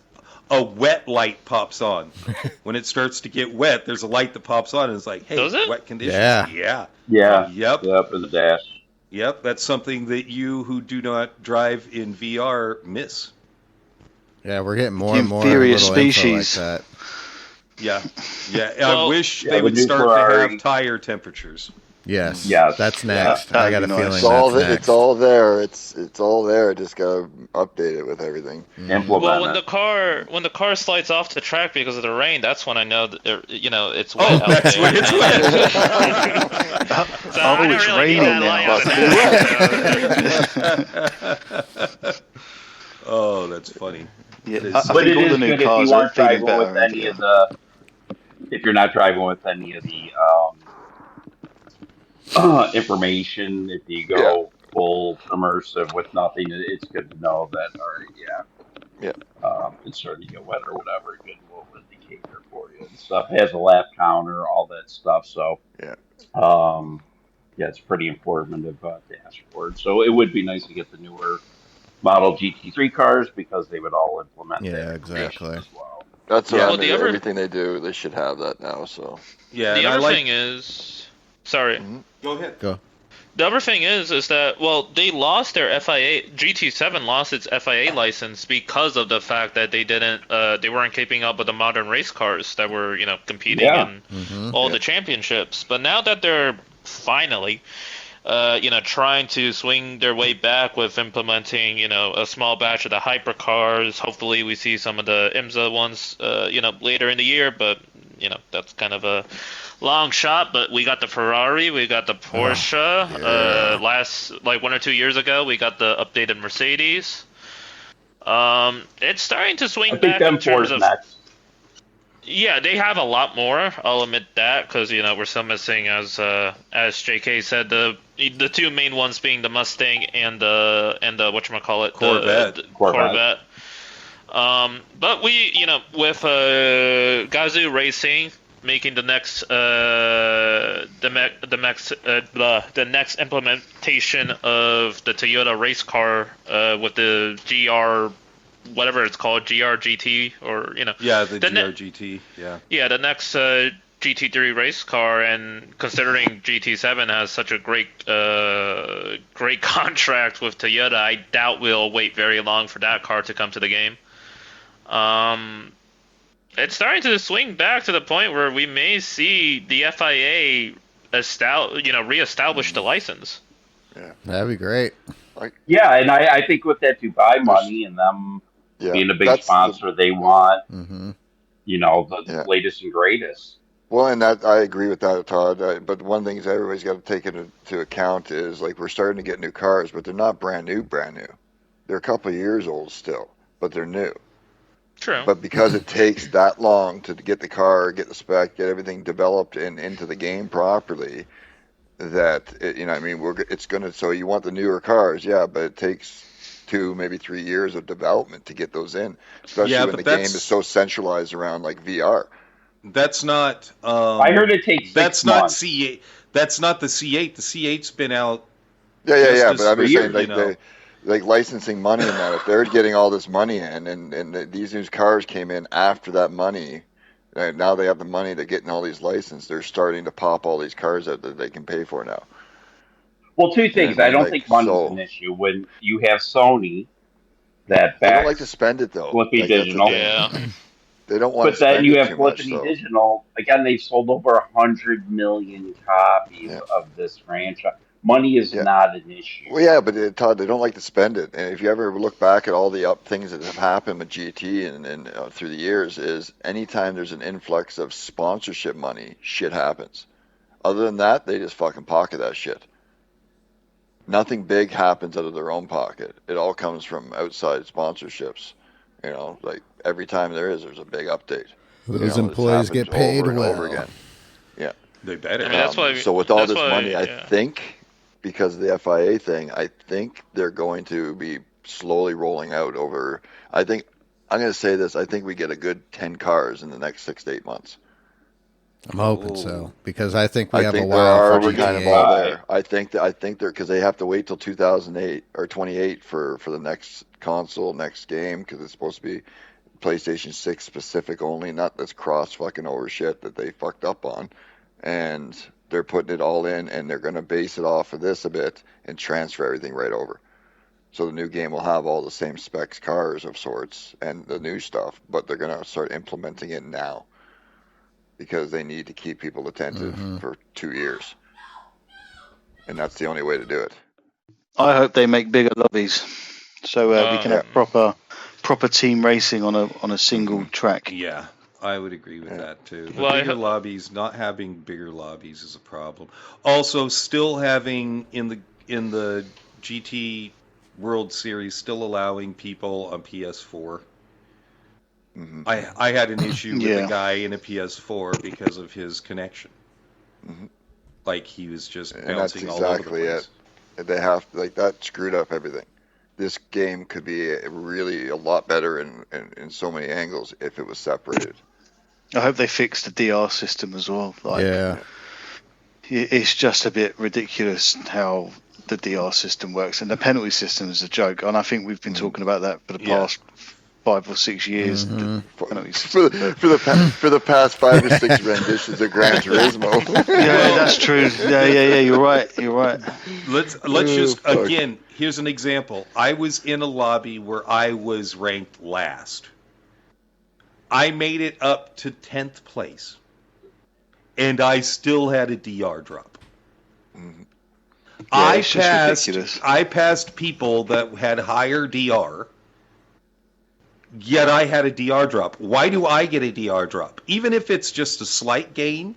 well. a wet light pops on. When it starts to get wet, there's a light that pops on, and it's like, hey, Does it? wet conditions. Yeah. Yeah. Yeah. Yep. Yep, in the dash. Yep. That's something that you who do not drive in VR miss. Yeah, we're getting more and more Inferior little species. info like that. Yeah. Yeah. Well, I wish yeah, they the would new start to Ferrari- have tire temperatures. Yes. Yes. That's next. Yeah, I got a that'd be nice. feeling that's next. It's all there. It's all there. Just gotta update it with everything. Implement Well, when it. the car slides off the track because of the rain, that's when I know that it's Oh, wet out that's there. when it's wet. So I don't it's really need raining that now. light on the dash. Oh, that's funny. Yeah, It is. I But think it all is the new good if cars you are aren't feeling driving with better. any of the. If you're not driving with any of the information, if you go full immersive with nothing, it's good to know that. All right, it's starting to get wet or whatever. Good little indicator for you and stuff. It has a lap counter, all that stuff. So it's pretty informative dashboard. So it would be nice to get the newer model GT3 cars because they would all implement that exactly. as well. That's what Yeah, I well, mean. the other- Everything they do, they should have that now. So Yeah. The and I other like. thing is, sorry. Go ahead. Go. The other thing is that they lost their FIA. GT7 lost its FIA license because of the fact that they weren't keeping up with the modern race cars that were competing in all the championships. But now that they're finally trying to swing their way back with implementing a small batch of the hypercars. Hopefully we see some of the IMSA ones later in the year, but that's kind of a long shot. But we got the Ferrari, we got the Porsche. Last 1 or 2 years ago, we got the updated Mercedes. It's starting to swing I think back them in terms four's of. next. Yeah, they have a lot more. I'll admit that because we're still missing, as JK said, the two main ones being the Mustang and the whatchamacallit, Corvette. the Corvette. But we with Gazoo Racing making the next next implementation of the Toyota race car with the GR. Whatever it's called, GRGT, or Yeah, the the GRGT. Yeah. Yeah, the next GT3 race car, and considering GT7 has such a great contract with Toyota, I doubt we'll wait very long for that car to come to the game. It's starting to swing back to the point where we may see the FIA reestablish the license. That'd be great. Yeah, and I think with that Dubai money and them being a big sponsor, they want the latest and greatest. Well, and that I agree with that, Todd. But one of the things everybody's got to take into account is we're starting to get new cars, but they're not brand new. They're a couple of years old still, but they're new. True. But because it takes that long to get the car, get the spec, get everything developed and into the game properly, that it's gonna. So you want the newer cars, but it takes 2, maybe 3 years of development to get those in, especially when the game is so centralized around VR. That's not. I heard it takes 6 months. C8. That's not the C8. The C8's been out. Yeah. But I'm just saying, licensing money and that. If they're getting all this money in, and these new cars came in after that money, and now they have the money to get in all these licenses, they're starting to pop all these cars out that they can pay for now. Well, two things. I And don't like think money's an issue when you have Sony that they don't like to backs spend it though. Flippy Like that's the Digital. thing. Yeah. They don't want to But then spend you it have too much Flippity though. Digital. Again, they've sold over 100 million copies Yeah. of this franchise. Money is Yeah. not an issue. Well, yeah, but Todd, they don't like to spend it. And if you ever look back at all the things that have happened with GT and through the years, is anytime there's an influx of sponsorship money, shit happens. Other than that, they just fucking pocket that shit. Nothing big happens out of their own pocket. It all comes from outside sponsorships. You know, like every time there's a big update. Those employees get paid over and well. over again. Yeah, They better. I mean, that's why. so with all that's this why, money, I yeah. think because of the FIA thing, I think they're going to be slowly rolling out over. I think I'm going to say this. I think we get a good 10 cars in the next 6 to 8 months. I'm hoping so because I think we I have think a they're while for already kind of GTA. all there. I think they're because they have to wait till 2008 or 28 for the next console, next game because it's supposed to be PlayStation 6 specific only, not this cross fucking over shit that they fucked up on. And they're putting it all in, and they're going to base it off of this a bit and transfer everything right over. So the new game will have all the same specs cars of sorts and the new stuff, but they're going to start implementing it now because they need to keep people attentive for 2 years. And that's the only way to do it. I hope they make bigger lobbies so we can have proper team racing on a single track. Yeah, I would agree with that too. The Well, bigger lobbies, not having bigger lobbies is a problem. Also, still having in the GT World Series, still allowing people on PS4. I had an issue with a guy in a PS4 because of his connection. Like he was just bouncing all over the place. They have that screwed up everything. This game could be really a lot better in so many angles if it was separated. I hope they fix the DR system as well. Yeah. It's just a bit ridiculous how the DR system works, and the penalty system is a joke. And I think we've been talking about that for the past 5 or 6 years. For the past 5 or 6 renditions of Gran Turismo. Yeah, that's true. Yeah. You're right. Let's just again. Here's an example. I was in a lobby where I was ranked last. I made it up to 10th place, and I still had a DR drop. I passed people that had higher DR. Yet I had a DR drop. Why do I get a DR drop? Even if it's just a slight gain,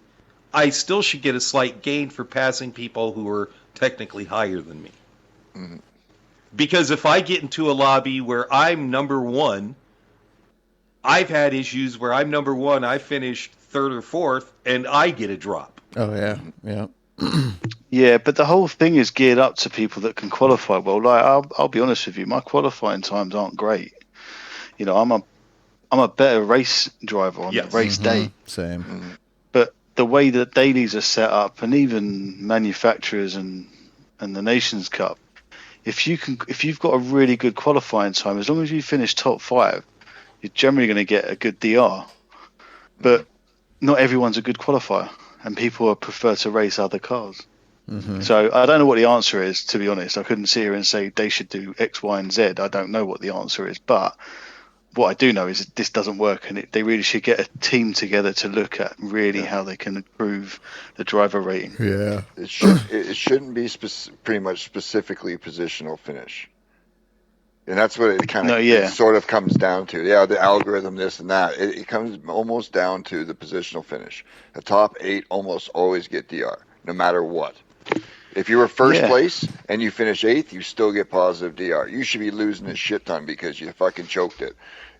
I still should get a slight gain for passing people who are technically higher than me. Because if I get into a lobby where I'm number one, I've had issues where I'm number one, I finished 3rd or 4th, and I get a drop. Oh, yeah. Yeah, but the whole thing is geared up to people that can qualify well. Like, I'll be honest with you, my qualifying times aren't great. You know, I'm a better race driver on the race day. Same. But the way that dailies are set up, and even manufacturers and the Nations Cup, if you've got a really good qualifying time, as long as you finish top 5, you're generally going to get a good DR. But not everyone's a good qualifier, and people prefer to race other cars. So I don't know what the answer is, to be honest. I couldn't sit here and say they should do X, Y, and Z. I don't know what the answer is, but what I do know is that this doesn't work, and they really should get a team together to look at really how they can improve the driver rating. Yeah. It shouldn't be pretty much specifically positional finish. And that's what it kind of it sort of comes down to. Yeah, the algorithm, this and that. It comes almost down to the positional finish. The top 8 almost always get DR, no matter what. If you were first place and you finish 8th, you still get positive DR. You should be losing a shit ton because you fucking choked it.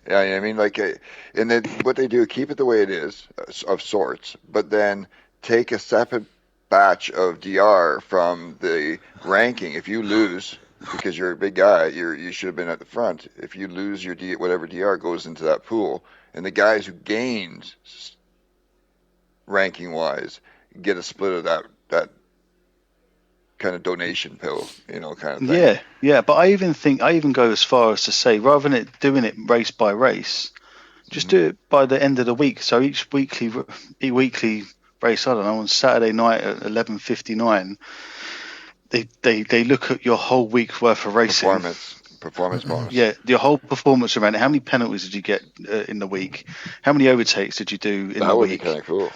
Yeah, I mean, and then what they do, keep it the way it is, of sorts, but then take a separate batch of DR from the ranking. If you lose, because you're a big guy, you should have been at the front. If you lose your whatever DR goes into that pool, and the guys who gained ranking-wise get a split of that kind of donation pill, kind of thing. Yeah, but I even go as far as to say, rather than doing it race by race, just do it by the end of the week. So each weekly race, I don't know, on Saturday night at 11:59, they look at your whole week's worth of racing. Performance bonus. Yeah, your whole performance around it. How many penalties did you get in the week? How many overtakes did you do in the week? That would be kind of cool.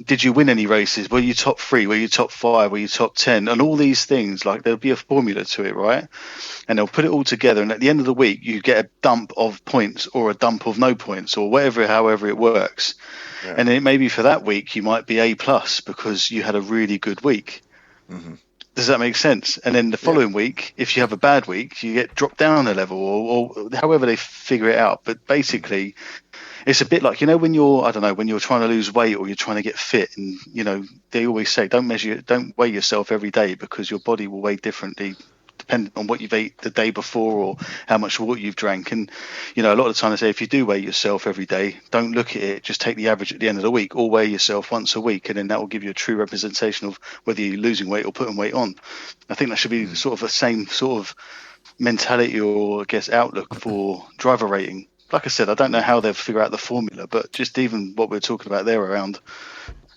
Did you win any races? Were you top 3? Were you top 5? Were you top 10? And all these things, like there'll be a formula to it, right? And they'll put it all together. And at the end of the week, you get a dump of points or a dump of no points or however it works. Yeah. And then maybe for that week, you might be A+ because you had a really good week. Mm-hmm. Does that make sense? And then the following week, if you have a bad week, you get dropped down a level or however they figure it out. But basically, it's a bit like, when you're trying to lose weight or you're trying to get fit, and, they always say, don't weigh yourself every day because your body will weigh differently depending on what you've ate the day before or how much water you've drank. And, a lot of the time I say, if you do weigh yourself every day, don't look at it, just take the average at the end of the week, or weigh yourself once a week, and then that will give you a true representation of whether you're losing weight or putting weight on. I think that should be sort of the same sort of mentality or, I guess, outlook for driver rating. Like I said, I don't know how they'll figure out the formula, but just even what we're talking about there around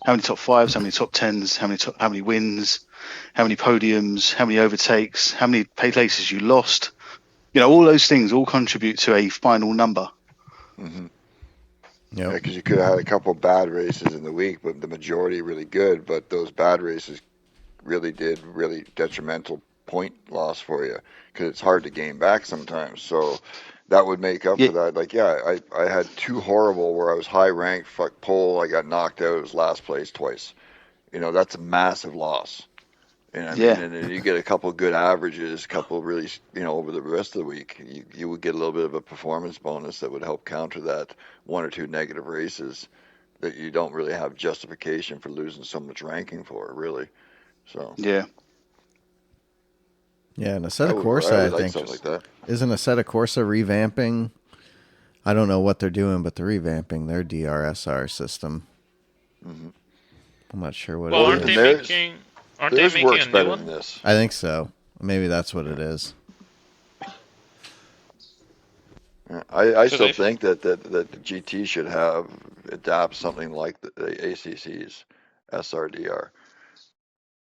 how many top 5s, how many top 10s, how many wins, how many podiums, how many overtakes, how many places you lost. All those things all contribute to a final number. Mm-hmm. Yeah, because you could have had a couple bad races in the week, but the majority really good. But those bad races really detrimental point loss for you because it's hard to gain back sometimes. So that would make up for that. Like, I had 2 horrible where I was high ranked, pole, I got knocked out, it was last place twice. That's a massive loss. And then you get a couple good averages, couple really, over the rest of the week, you would get a little bit of a performance bonus that would help counter that 1 or 2 negative races that you don't really have justification for losing so much ranking for, really. So yeah, and Assetto Corsa, I think, something like that. Isn't Assetto Corsa revamping? I don't know what they're doing, but they're revamping their DRSR system. Mm-hmm. I'm not sure what it is. Aren't they making a new one? This. I think so. Maybe that's what it is. I still think that the GT should adapt something like the ACC's SRDR.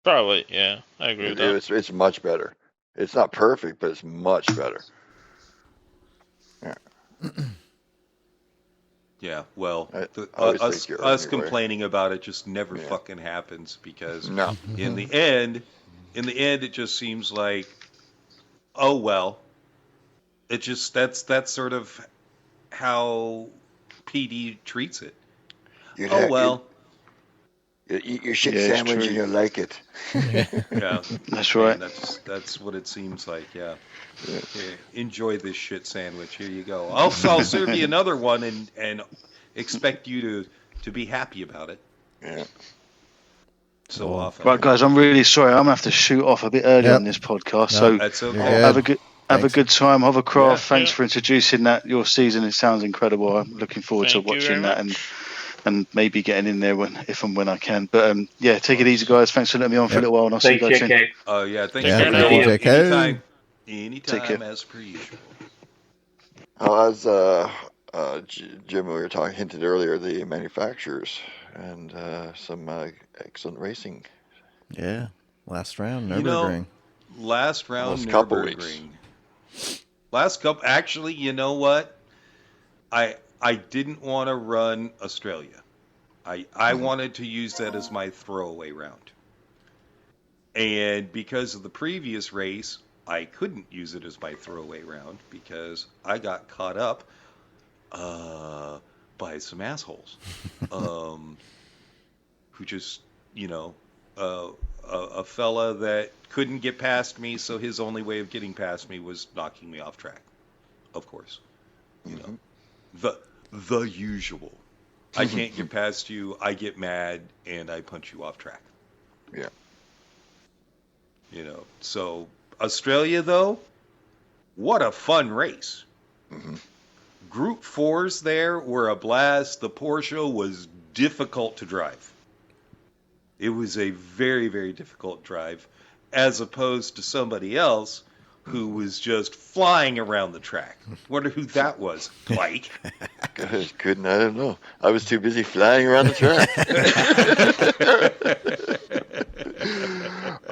Probably, yeah. I agree with that. It's much better. It's not perfect, but it's much better. Yeah. Yeah, well, us complaining about it just never fucking happens because in the end, it just seems like, oh well, it just that's sort of how PD treats it. You eat your shit sandwich and you like it. Yeah, that's right. That's what it seems like. Yeah. Enjoy this shit sandwich. Here you go. I'll serve you another one and expect you to be happy about it. Yeah. So often. Right, guys, I'm really sorry. I'm gonna have to shoot off a bit early on this podcast. So that's okay. Have a good time. HverCraft. Thanks for introducing your season. It sounds incredible. I'm looking forward to watching that and maybe getting in there when I can. But take it easy, guys. Thanks for letting me on for a little while, and I'll see you guys soon. Oh yeah, thank you. Anytime as per usual. As Jim, we were hinted earlier, the manufacturers and some excellent racing. Yeah, last round Nürburgring. Last round couple Nürburgring. weeks. Last couple. Actually, you know what? I didn't want to run Australia. I wanted to use that as my throwaway round. And because of the previous race, I couldn't use it as my throwaway round because I got caught up by some assholes who just, a fella that couldn't get past me, so his only way of getting past me was knocking me off track. Of course. The usual. I can't get past you, I get mad, and I punch you off track. Yeah. So Australia, though, what a fun race. Mm-hmm. Group 4s there were a blast. The Porsche was difficult to drive. It was a very, very difficult drive, as opposed to somebody else who was just flying around the track. Wonder who that was, Mike. I don't know. I was too busy flying around the track.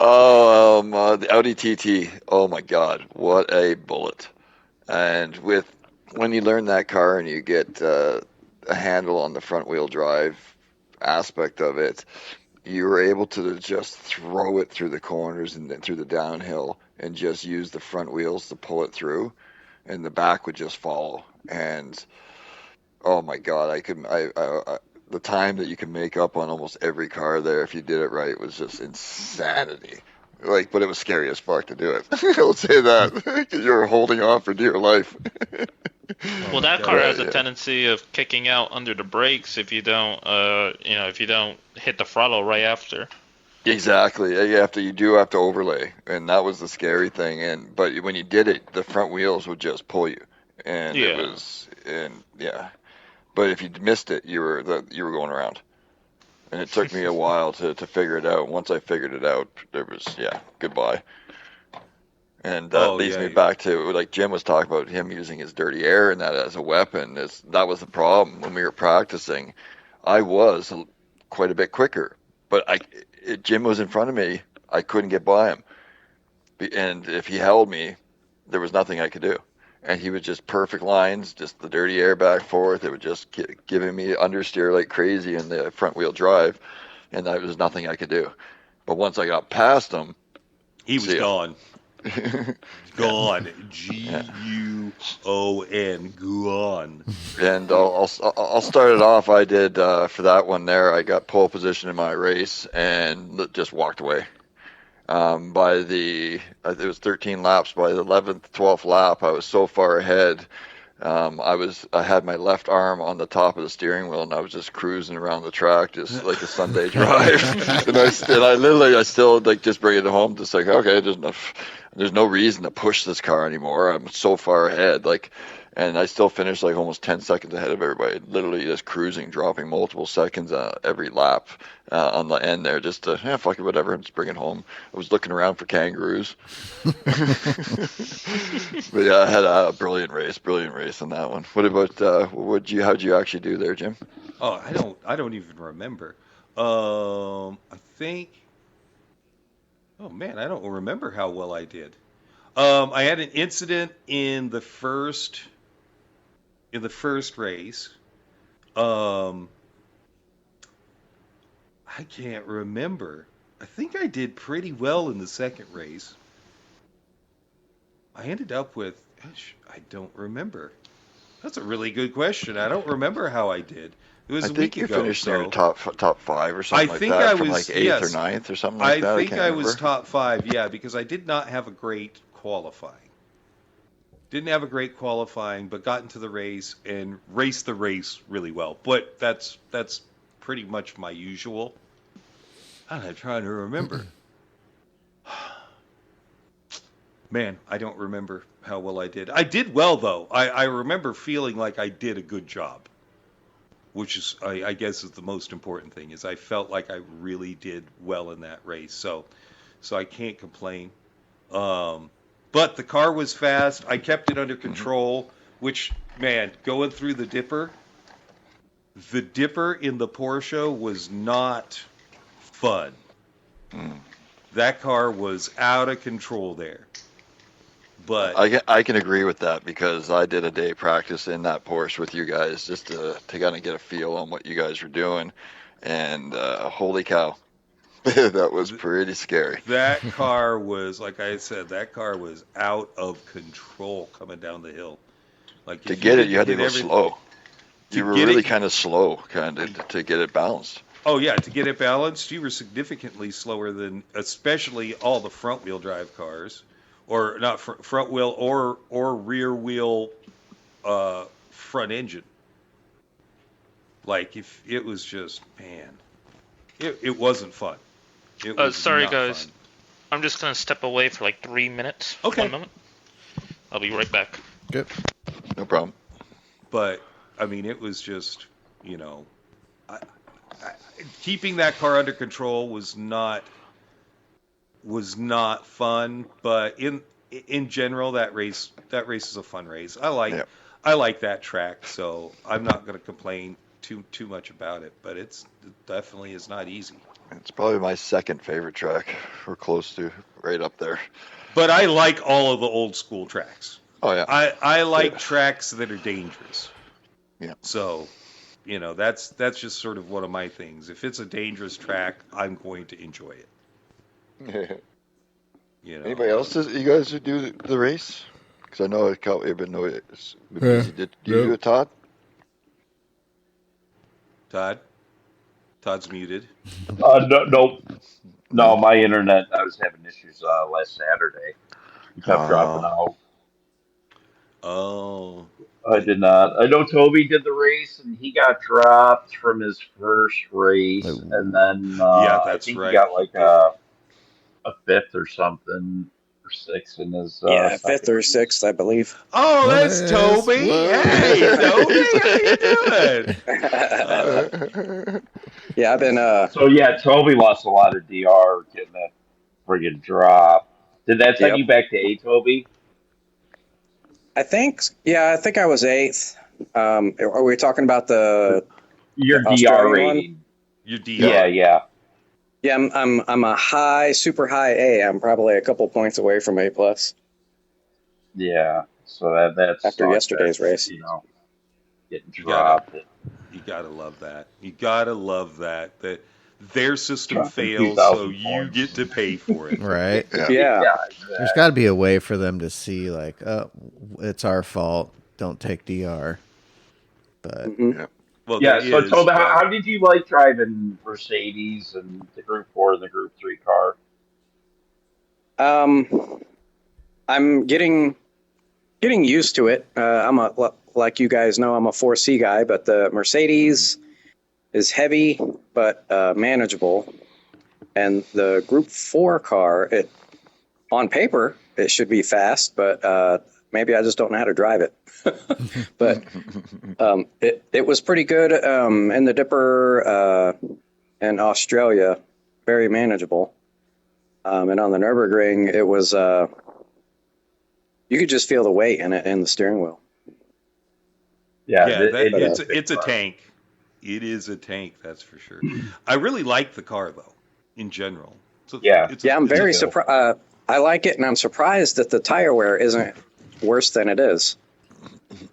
The Audi TT. Oh my God, what a bullet! And when you learn that car and you get a handle on the front wheel drive aspect of it, you were able to just throw it through the corners and then through the downhill and just use the front wheels to pull it through, and the back would just follow. And oh my God, the time that you can make up on almost every car there if you did it right was just insanity. But it was scary as fuck to do it. I'll say that, because you were holding on for dear life. Well, that car has a tendency of kicking out under the brakes if you don't, if you don't hit the throttle right after. Exactly. You do have to overlay, and that was the scary thing. But when you did it, the front wheels would just pull you, and But if you missed it, you were going around, and it took me a while to figure it out. Once I figured it out, there was goodbye. And that leads me back to, like Jim was talking about, him using his dirty air and that as a weapon. That was the problem when we were practicing. I was quite a bit quicker, but Jim was in front of me. I couldn't get by him, and if he held me, there was nothing I could do. And he was just perfect lines, just the dirty air back forth. It was just giving me understeer like crazy in the front wheel drive, and there was nothing I could do. But once I got past him, he was gone. Gone. G-U-O-N. Gone. And I'll start it off. I did for that one there. I got pole position in my race and just walked away. It was 13 laps. By the 11th, 12th lap, I was so far ahead. I had my left arm on the top of the steering wheel, and I was just cruising around the track, just like a Sunday drive. and I still just bring it home, just like, okay, there's no reason to push this car anymore. I'm so far ahead, and I still finished almost 10 seconds ahead of everybody, literally just cruising, dropping multiple seconds every lap on the end there, just to, fuck it, whatever, and just bring it home. I was looking around for kangaroos. But yeah, I had a brilliant race on that one. What about, how'd you actually do there, Jim? Oh, I don't even remember. I think, oh man, I don't remember how well I did. I had an incident in the first race. I can't remember. I think I did pretty well in the second race. I ended up with, I don't remember. That's a really good question. I don't remember how I did. It was a week ago. I think you finished near top 5 or something like that, from 8th or 9th or something like that. I think I was top 5, because I did not have a great qualifying. Didn't have a great qualifying, but got into the race and raced the race really well. But that's pretty much my usual. I'm trying to remember. Man, I don't remember how well I did. I did well, though. I remember feeling like I did a good job, which is, I guess, is the most important thing, is I felt like I really did well in that race. So I can't complain. But the car was fast. I kept it under control, which, man, going through the dipper in the Porsche was not fun. That car was out of control there. But I can agree with that, because I did a day practice in that Porsche with you guys just to kind of get a feel on what you guys were doing, and holy cow, that was pretty scary. That car was, like I said, that car was out of control coming down the hill. Like, to get it, you had to go slow. You were really kind of slow, to get it balanced. Oh yeah, to get it balanced, you were significantly slower than, especially all the front wheel drive cars. Or not front wheel or rear wheel front engine. Like, if it was just, man, it wasn't fun. It was sorry not guys, fun. I'm just gonna step away for 3 minutes. Okay. 1 moment. I'll be right back. Good. No problem. But I mean, it was just, keeping that car under control was not fun, but in general, that race is a fun race. I like that track, so I'm not going to complain too much about it, but it definitely is not easy. It's probably my second favorite track. We're close to right up there. But I like all of the old school tracks. Oh yeah. I like tracks that are dangerous. Yeah. So, that's just sort of one of my things. If it's a dangerous track, I'm going to enjoy it. Anybody else? You guys who do the race? Because I know you've been busy. Did you do it, Todd? Todd's muted. No, my internet. I was having issues last Saturday. It kept dropping out. Oh. I did not. I know Toby did the race, and he got dropped from his first race, and then I think he got like a fifth or something, or sixth in his fifth or sixth, I believe. Oh, that's Toby. Hey, Toby, how you doing? Yeah, I've been. So yeah, Toby lost a lot of DR getting that friggin' drop. Did that send you back to A, Toby? I think I was eighth. Are we talking about your the DR Australian rating? one? Your DR. Yeah. Yeah, I'm a super high A. I'm probably a couple points away from A plus. Yeah, so that's after yesterday's race. Getting dropped. You gotta love that. You gotta love that. That their system fails, 2,000 so you points. get to pay for it. Right. Yeah. Exactly. There's got to be a way for them to see, like, oh, it's our fault. Don't take DR. But Well, So Toby, how did you like driving Mercedes and the Group 4 and the Group 3 car? I'm getting used to it. Like you guys know, I'm a 4C guy, but the Mercedes is heavy but manageable, and the Group 4 car, on paper it should be fast, but maybe I just don't know how to drive it. But it was pretty good in the Dipper in Australia, very manageable, and on the Nürburgring it was you could just feel the weight in it in the steering wheel. It's a tank. It is a tank, that's for sure. I really like the car, though, in general. I'm very surprised. I like it, and I'm surprised that the tire wear isn't worse than it is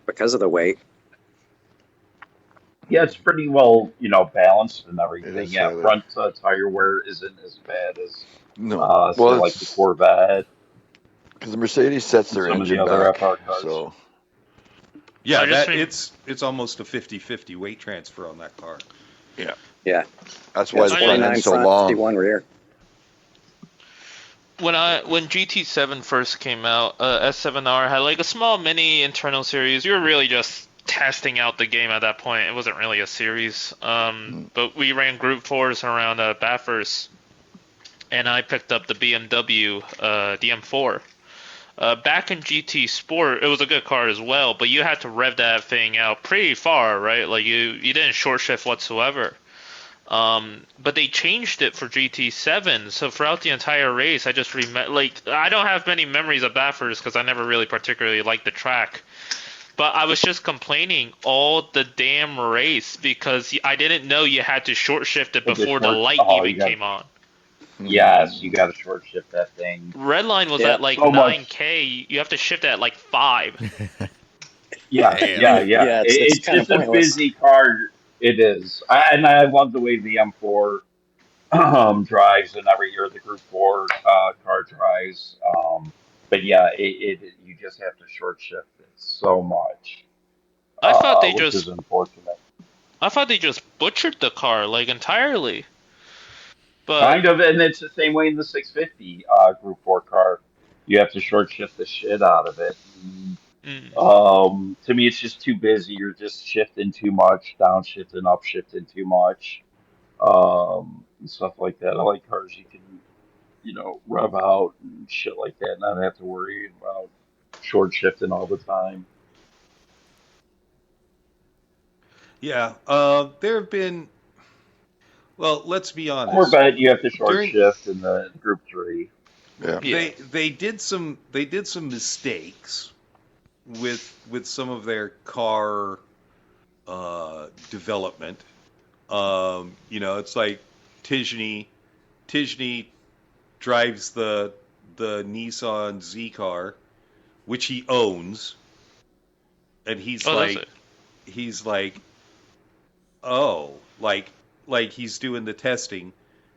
because of the weight. Yeah, it's pretty well, balanced and everything. Yeah, front tire wear isn't as bad as like the Corvette. Because the Mercedes sets their engine back, so. Yeah, it's almost a 50-50 weight transfer on that car. Yeah. That's why the front end's so long. 51 rear. When GT7 first came out, S7R had like a small mini internal series. You were really just testing out the game at that point. It wasn't really a series. But we ran Group 4s around Bathurst, and I picked up the BMW DM4. Back in GT Sport, it was a good car as well, but you had to rev that thing out pretty far, right? Like you didn't short shift whatsoever. But they changed it for GT7, so throughout the entire race, I just I don't have many memories of Bathurst because I never really particularly liked the track. But I was just complaining all the damn race because I didn't know you had to short shift it before the light even came on. Yes, you got to short shift that thing. Redline was at like 9K. You have to shift it at like 5. Yeah. It's a busy car. It is. I love the way the M4 drives and every year the Group 4 car drives. But yeah, you just have to short shift it so much. I thought they which is unfortunate. I thought they just butchered the car like entirely. But kind of, and it's the same way in the 650 Group 4 car. You have to short shift the shit out of it. To me, it's just too busy. You're just shifting too much, downshifting, upshifting too much, and stuff like that. I like cars you can, rev out and shit like that, and not have to worry about short shifting all the time. Yeah, there have been. Well, let's be honest. Corvette, you have to short shift in the Group 3. Yeah. They did some mistakes with some of their car development. It's like Tijni drives the Nissan Z car, which he owns, and he's like, he's doing the testing,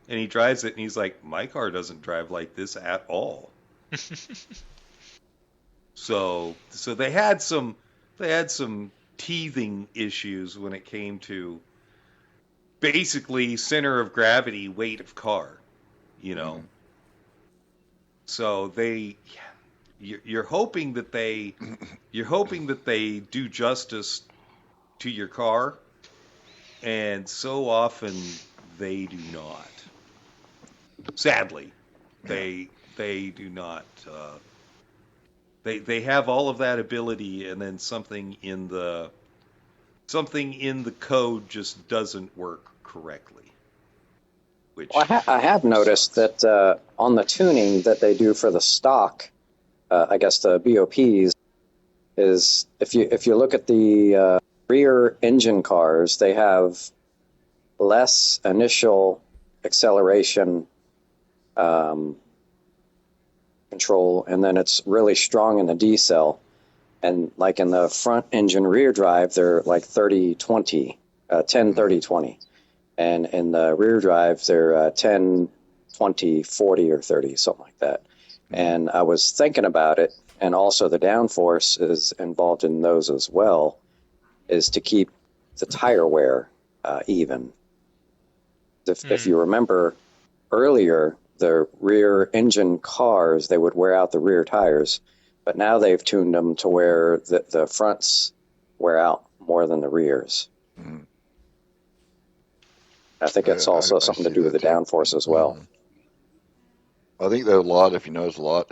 and he drives it, and he's like, my car doesn't drive like this at all. So they had some teething issues when it came to basically center of gravity, weight of car, So you're hoping that they do justice to your car, and so often they do not. Sadly, they do not. They have all of that ability, and then something in the code just doesn't work correctly. Which I have noticed that on the tuning that they do for the stock, I guess the BOPs, is if you look at the rear engine cars, they have less initial acceleration control, and then it's really strong in the D-cell. And like in the front engine rear drive, they're like 30-20, 10-30-20. And in the rear drive, they're 10, 20, 40, or 30, something like that. And I was thinking about it, and also the downforce is involved in those as well, is to keep the tire wear even. If you remember earlier, the rear engine cars, they would wear out the rear tires, but now they've tuned them to where the fronts wear out more than the rears. Mm. I think it's also something to do with the downforce as well. I think that if you notice a lot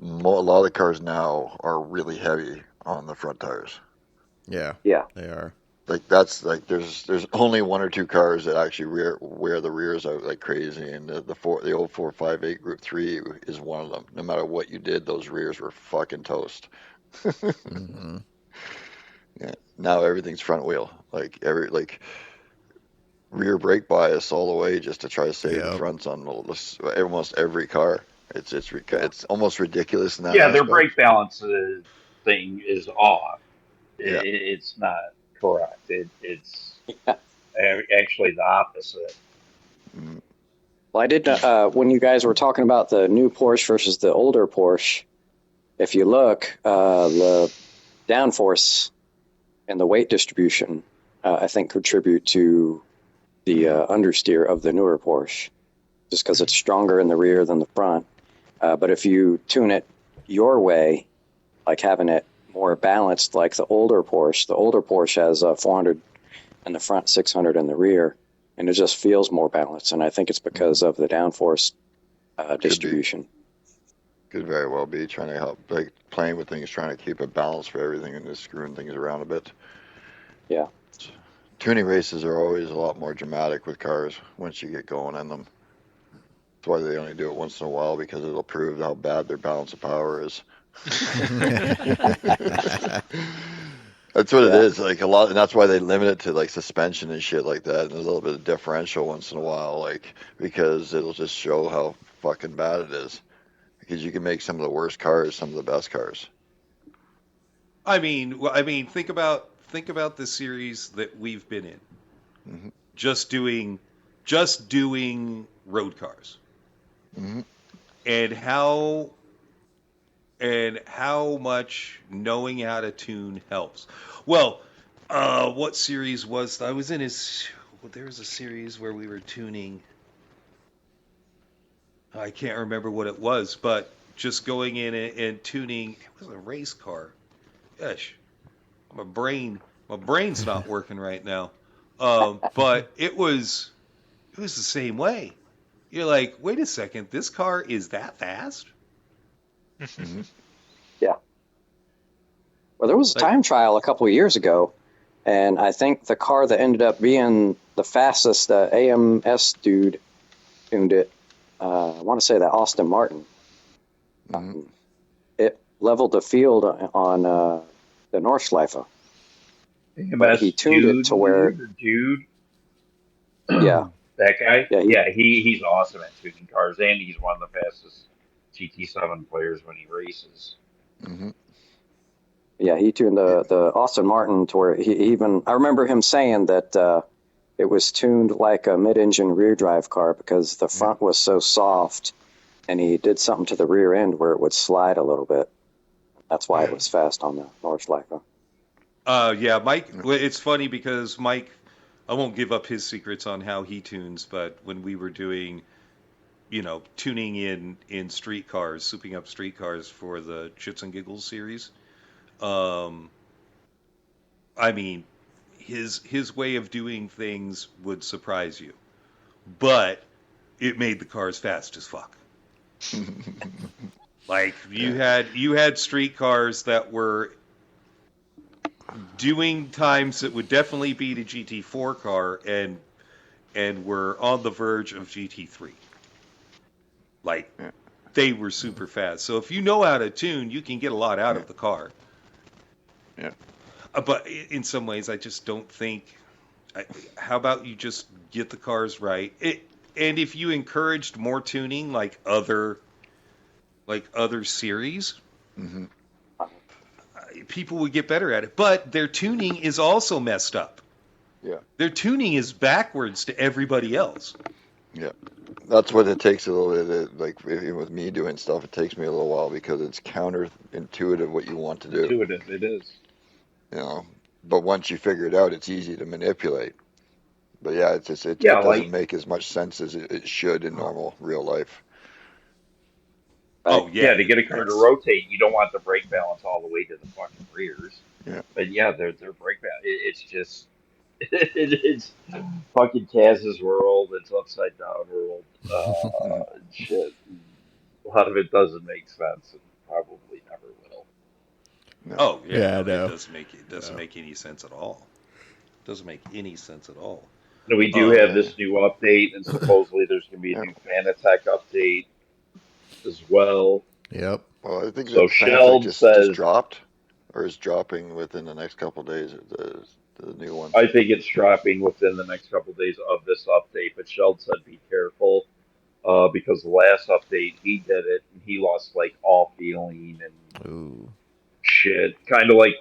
of the cars now are really heavy on the front tires. Yeah, they are. Like there's only one or two cars that actually wear the rears out like crazy, and the old 458 Group 3 is one of them. No matter what you did, those rears were fucking toast. Mm-hmm. Yeah. Now everything's front wheel, rear brake bias all the way just to try to save the fronts on almost every car. It's almost ridiculous now. Yeah, their brake balance thing is off. Yeah. It's not correct. It's actually the opposite. Well, I did when you guys were talking about the new Porsche versus the older Porsche. If you look, the downforce and the weight distribution, I think, contribute to the understeer of the newer Porsche, just because it's stronger in the rear than the front. But if you tune it your way, like having it more balanced, like the older Porsche has 400 in the front, 600 in the rear, and it just feels more balanced. And I think it's because of the downforce distribution. Could very well be trying to help, playing with things, trying to keep a balance for everything, and just screwing things around a bit. Yeah. Tuning races are always a lot more dramatic with cars once you get going in them. That's why they only do it once in a while, because it'll prove how bad their balance of power is. That's what it is, a lot, and that's why they limit it to suspension and shit like that, and a little bit of differential once in a while, because it'll just show how fucking bad it is. Because you can make some of the worst cars some of the best cars. I mean, think about the series that we've been in. Mm-hmm. Just doing road cars. Mm-hmm. And how much knowing how to tune helps. Well, what series was I was in there was a series where we were tuning, I can't remember what it was, but just going in and tuning, it was a race car. Gosh, my brain's not working right now. But it was the same way. You're like, wait a second, this car is that fast? Mm-hmm. Yeah. Well, there was a time trial a couple of years ago, and I think the car that ended up being the fastest, the AMS dude tuned it. I want to say that Austin Martin. Mm-hmm. It leveled the field on the Nordschleife. but he tuned it to where Dude. yeah, That guy? yeah, He's awesome at tuning cars, and he's one of the fastest GT7 players when he races. Mm-hmm. yeah, he tuned the Austin Martin to where he even, I remember him saying that it was tuned like a mid-engine rear drive car because the front was so soft, and he did something to the rear end where it would slide a little bit. That's why it was fast on the Nordschleife. Yeah, Mike. It's funny because Mike, I won't give up his secrets on how he tunes, but when we were doing, tuning in street cars, souping up street cars for the Shits and Giggles series, I mean, his way of doing things would surprise you, but it made the cars fast as fuck. Like you had street cars that were doing times that would definitely beat a GT4 car and were on the verge of GT3. Like they were super fast. So if you know how to tune, you can get a lot out of the car. Yeah. But in some ways, I just don't think. How about you just get the cars right? And if you encouraged more tuning, like other series, people would get better at it. But their tuning is also messed up. Yeah. Their tuning is backwards to everybody else. Yeah. That's what it takes a little bit. Like even with me doing stuff, it takes me a little while because it's counterintuitive what you want to do. Intuitive, it is. But once you figure it out, it's easy to manipulate. But yeah, it doesn't make as much sense as it should in normal real life. Oh yeah, to get a car to rotate, you don't want the brake balance all the way to the fucking rears. Yeah. But yeah, their brake balance. It's just it's fucking Taz's world. It's upside down world. Shit. A lot of it doesn't make sense and probably never will. No. Oh yeah, I know. It doesn't make any sense at all. It doesn't make any sense at all. We do have this new update, and supposedly there's going to be a new Fanatec update as well. Yep. Well, I think so. The Sheld just dropped, or is dropping within the next couple of days. The new one. I think it's dropping within the next couple of days of this update. But Sheld said be careful because the last update he did it and he lost like all feeling and shit. Kind of like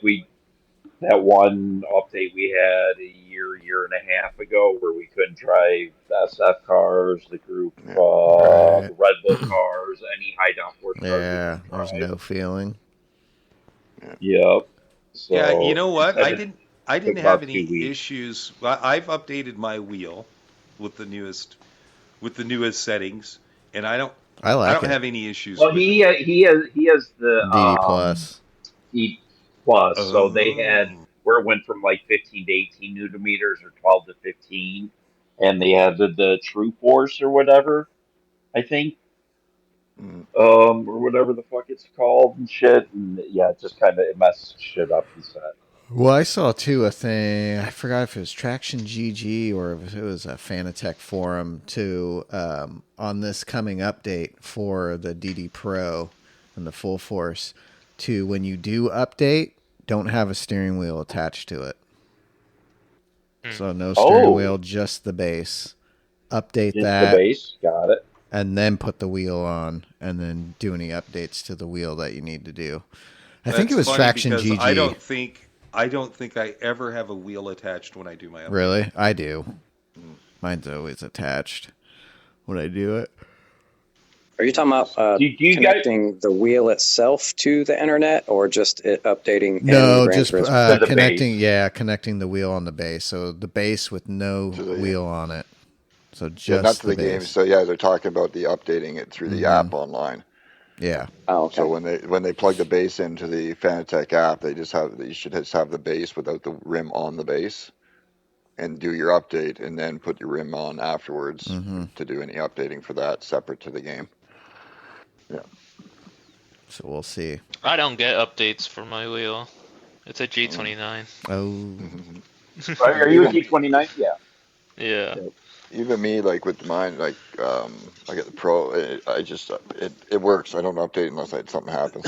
that one update we had a year and a half ago where we couldn't drive the SF cars, the group, the Red Bull cars, any high downforce cars. Yeah, there's no feeling. Yep. So, yeah, you know what? I didn't have any issues. I've updated my wheel with the newest settings, and I don't have any issues. Well, he has the DD Plus. E Plus. So they had where it went from like 15 to 18 newton meters or 12 to 15, and they had the True Force or whatever, I think, or whatever the fuck it's called and shit. And yeah, it just kind of it messed shit up. He said. Well, I saw too a thing. I forgot if it was Traction GG or if it was a Fanatec forum too on this coming update for the DD Pro and the Full Force. To when you do update, don't have a steering wheel attached to it. So no steering wheel, just the base. Update that. The base, got it. And then put the wheel on, and then do any updates to the wheel that you need to do. I think it was Traction GG. I don't think I ever have a wheel attached when I do my update. Really? I do. Mine's always attached when I do it. Are you talking about connecting the wheel itself to the internet, or just it updating? No, just connecting. Yeah, connecting the wheel on the base. So the base with no wheel on it. So just not to the base. game. So yeah, they're talking about the updating it through the app online. Yeah. Oh, okay. So when they plug the base into the Fanatec app, you should just have the base without the rim on the base, and do your update, and then put your rim on afterwards to do any updating for that separate to the game. Yeah. So we'll see. I don't get updates for my wheel. It's a G29. Oh. Are you a G29? Yeah. Yeah. Even me, like with mine, like I get the Pro. It works. I don't update unless something happens.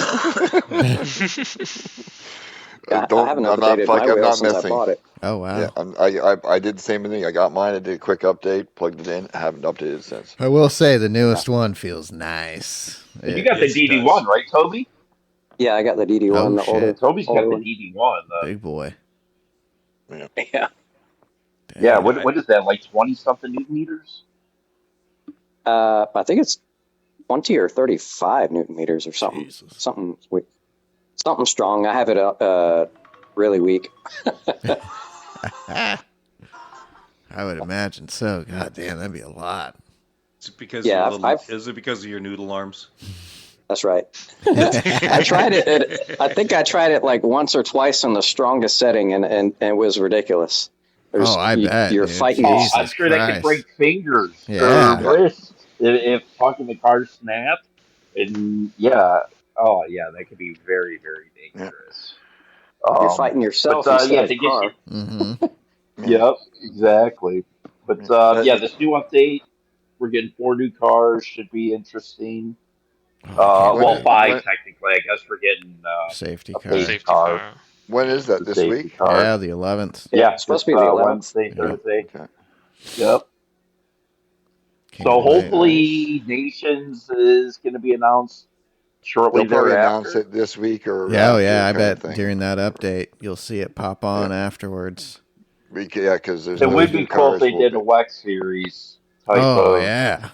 I haven't updated my wheel since I bought it. Oh wow! Yeah, I did the same thing. I got mine. I did a quick update, plugged it in. I haven't updated it since. I will say the newest one feels nice. You got the DD1, right, Toby? Yeah, I got the DD1. Oh, the older. Toby's got older the one. DD1. Big boy. Yeah. Dang. Yeah, what is that, like 20-something Newton meters? I think it's 20 or 35 Newton meters or something. Jesus. Something strong. I have it really weak. I would imagine so. God damn, that'd be a lot. Is it because is it because of your noodle arms? That's right. I tried it. I think I tried it like once or twice in the strongest setting, and it was ridiculous. I bet. You're dude. fighting. Jesus I'm sure that could break fingers Yeah. or wrists if fucking the car snapped. And that could be very, very dangerous. You're fighting yourself But, instead of to the get car. Mm-hmm. Yep, exactly. But this new update, we're getting 4 new cars. Should be interesting. Well, 5 technically. I guess we're getting safety a car. base Safety car. car. When is that? The This safety week? car. Yeah, the 11th. Yeah, it's supposed to be the 11th. Wednesday, Thursday. Okay. Yep. Can't So wait. hopefully Nations is going to be announced shortly They'll probably thereafter. announce it this week or Yeah, after I kind of bet thing. during that update you'll see it pop on afterwards. Because there's It no would new be cool if cars they will did be- a WEX series type Oh of. yeah,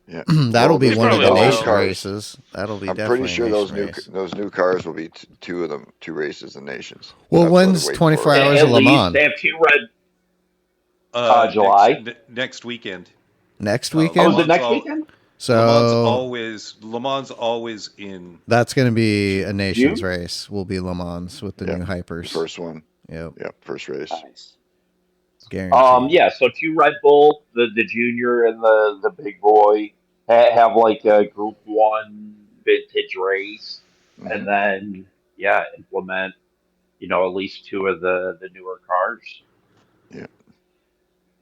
Yeah. that'll be there's one of the probably will. nation cars. races. That'll be I'm definitely pretty sure a those nation new race. cars will be two of them, 2 races in nations. Well, That's what when's they're waiting 24 for. hours At of Le least Mans? they have 2 red. July? Next weekend. Next Oh, weekend. is it next weekend? So Le Mans always in. that's going to be a nations June? race. Will be Le Mans with the new hypers. First one. Yep, Yep, first race. Nice. guaranteed. So 2 Red Bull, the junior and the big boy have like a Group 1 vintage race, and then implement at least 2 of the newer cars. Yeah.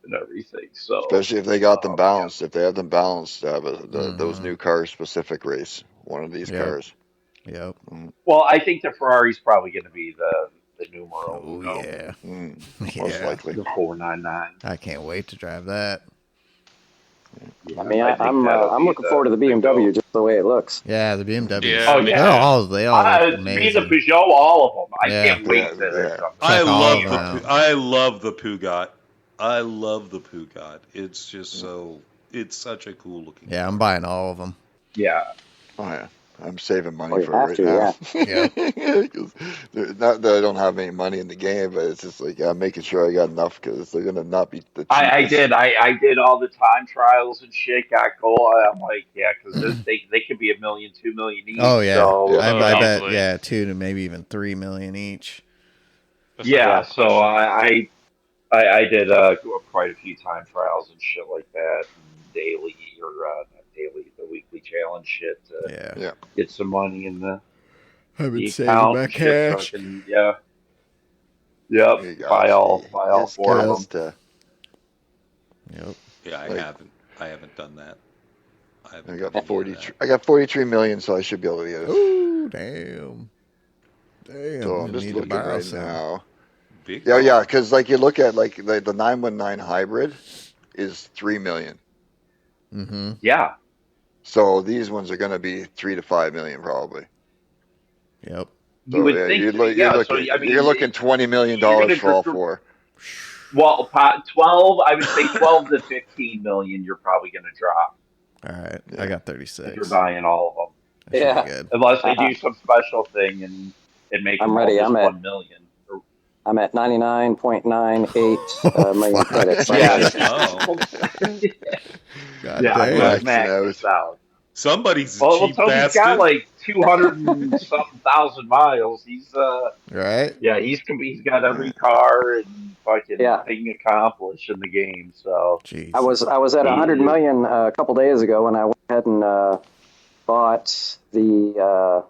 And everything. So Especially if they got them balanced. If they have them balanced, to have those new cars specific race. One of these cars. Yep. Well, I think the Ferrari's probably going to be the numero. Oh yeah. Most likely. The 499. I can't wait to drive that. Yeah, I mean, think I'm that'll be looking forward to the BMW just the way it looks. Yeah, the BMW. Yeah. Oh, yeah. They all look Me amazing. the Peugeot, all of them. I Yeah. can't wait to. I Check all love of them out. I love the Peugeot. I love the Peugeot. It's just it's such a cool looking. Yeah, I'm buying all of them. Yeah. Oh yeah. I'm saving money Oh, you for have it to, right now. Not that I don't have any money in the game, but it's just like I'm making sure I got enough because they're gonna not be the cheapest. I did all the time trials and shit. Got gold. I'm like, because they could be $1 million, $2 million each. Oh yeah, So, I bet easily. 2 to maybe even 3 million each. yeah. So I did quite a few time trials and shit like that, daily or not daily, the weekly challenge shit. Yeah. Get some money in the I've been saving account my and shit, so I cash. can, Yep. Buy all 4 of them. Yep. Yeah, I haven't done that. I got 43 million, so I should be able to get it. Ooh, damn. So I'm I just need to looking borrow right some. now. Big Yeah, because like you look at like the 919 hybrid is 3 million. Mm-hmm. Yeah. So these ones are going to be 3 to 5 million probably. Yep. You would think. You're looking $20 million for all 4. Well, 12. I would say 12 to 15 million. You're probably going to drop. All right. I got 36. If you're buying all of them. That should Yeah. be good. Unless they do some special thing and make I'm them ready. all just I'm at- 1 million. I'm at 99.98 million credits. Oh, God Yeah, damn. I'm maxed out. somebody's a Well, cheap Toby's bastard. got like 200 and something thousand miles. He's Right? he's got every car and fucking Yeah. thing accomplished in the game. So Jeez. I was at 100 million a couple days ago, and I went ahead and bought the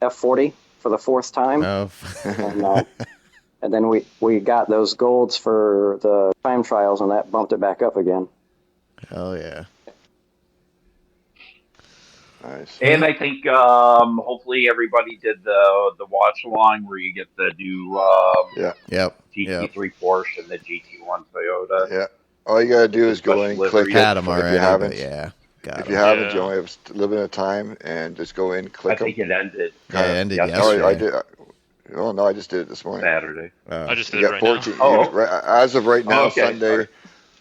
F40 for the 4th time. Oh. And then we got those golds for the time trials, and that bumped it back up again. Hell yeah. Nice. And I think hopefully everybody did the watch along where you get the new Yep. GT3 Porsche and the GT1 Toyota. Yeah. All you gotta do is go in, click it. Had If you haven't, If you haven't, you only have a little bit of time, and just go in, click them. I think it ended. Yeah, it ended yesterday. I did. Oh no, I just did it this morning. Saturday. I just did it right 14, now. As of right now, okay. Sunday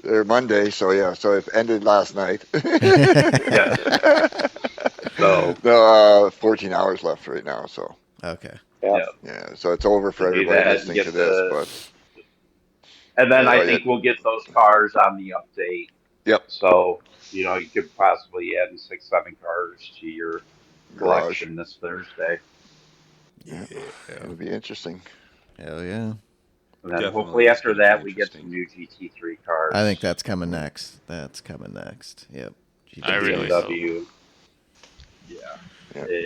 or Monday. So yeah, so it ended last night. So 14 hours left right now. So Yeah. So it's over for everybody listening to this, but. And then I think we'll get those cars on the update. Yep. So, you could possibly add 6-7 cars to your collection this Thursday. Yeah. It'll be interesting. Hell yeah. And then hopefully after that we get some new GT3 cars. I think that's coming next. Yep. I really GTW.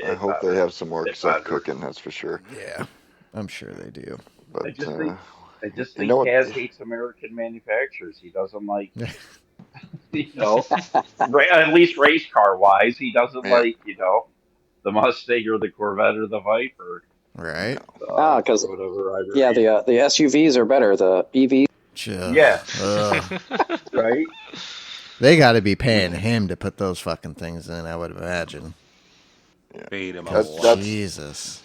I hope they have some more stuff cooking, that's for sure. Yeah. I'm sure they do. But I just think Kaz hates American manufacturers. He doesn't like, at least race car wise, he doesn't like, the Mustang or the Corvette or the Viper. Right. Because the SUVs are better. The EVs. Yeah. Right. They got to be paying him to put those fucking things in, I would imagine. Paid him Jesus.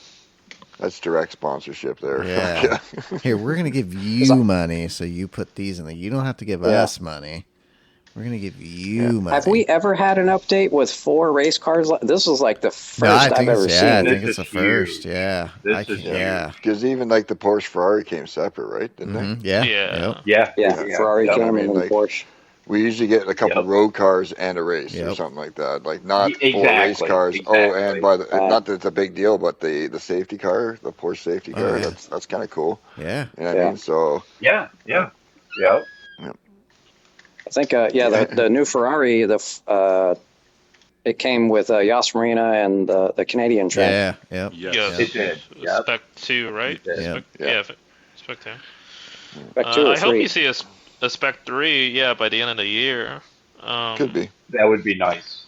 That's direct sponsorship there. Yeah. Here, we're going to give you money so you put these in there. You don't have to give us money. We're going to give you money. Have we ever had an update with 4 race cars? This was like the first I've ever seen. I think it's the first. Yeah. Because even like the Porsche Ferrari came separate, right? Didn't they? Yeah. Yeah. Ferrari came and then Porsche. We usually get a couple road cars and a race or something like that. Like not 4 race cars. And not that it's a big deal, but the safety car, the Porsche safety car, that's kind of cool. Yeah. You know what I mean? So Yeah. I think the new Ferrari it came with Yas Marina and the Canadian track. Yeah. It did. Spec 2, right? Spec 2. Spec 2 or I 3. hope you see a Spec 3, by the end of the year. Could be. That would be nice.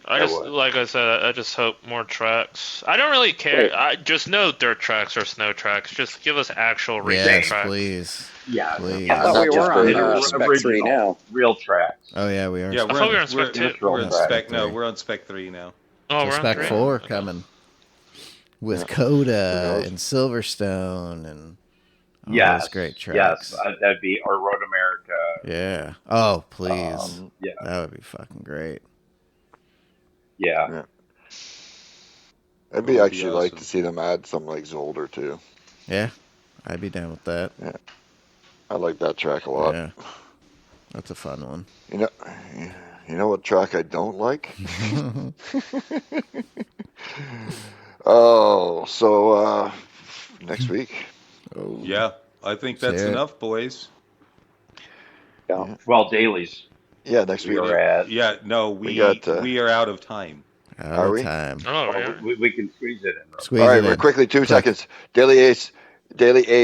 Like I said, I just hope more tracks. I don't really care. Just no dirt tracks or snow tracks. Just give us actual racing tracks. Please. Yeah. Please. I thought we were on Spec 3 now. Real tracks. Oh, yeah, we are. Yeah, I thought we were on Spec 2. We're on Spec. No, we're on Spec 3 now. Oh, we're on Spec 3? 4 coming. With Coda and Silverstone and all those great tracks. Yes, that'd be our Road America. Yeah. Oh, please. That would be fucking great. Yeah. I'd be actually awesome. Like to see them add something like Zolder too. Yeah, I'd be down with that. Yeah, I like that track a lot. Yeah, that's a fun one. You know what track I don't like? So next week. Oh. Yeah, I think that's enough, boys. Yeah. Well, dailies. Yeah, next week. We are out of time. Are we? We can squeeze it in. All right, we're quickly 2 seconds. Daily A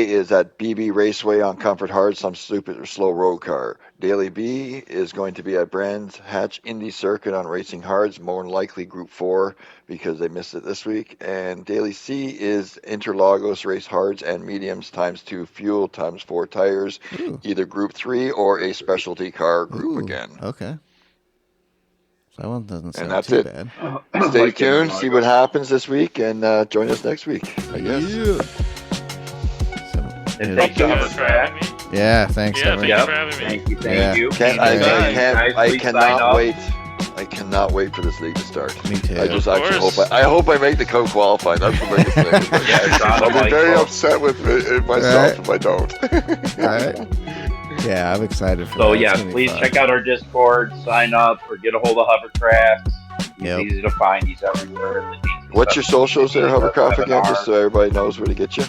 is at BB Raceway on Comfort Hard, some stupid or slow road car. Daily B is going to be at Brands Hatch Indy Circuit on Racing Hards, more than likely Group 4 because they missed it this week. And Daily C is Interlagos Race Hards and Mediums ×2 fuel ×4 tires, either Group 3 or a specialty car group again. Okay. So that one doesn't sound and that's too it. bad. Stay tuned, see what happens this week, and join us next week, I guess. And thank you guys for having me. Yeah, thanks. Thank you for having me. Thank you. I cannot wait. I cannot wait for this league to start. Me too. I just actually hope I make the co-qualifying. That's the biggest thing. I'll be very upset with myself if I don't. All right. Yeah, I'm excited for that. So please check out our Discord, sign up, or get a hold of HverCraft. He's easy to find. He's everywhere. What's your socials there, HverCraft, again, just so everybody knows where to get you?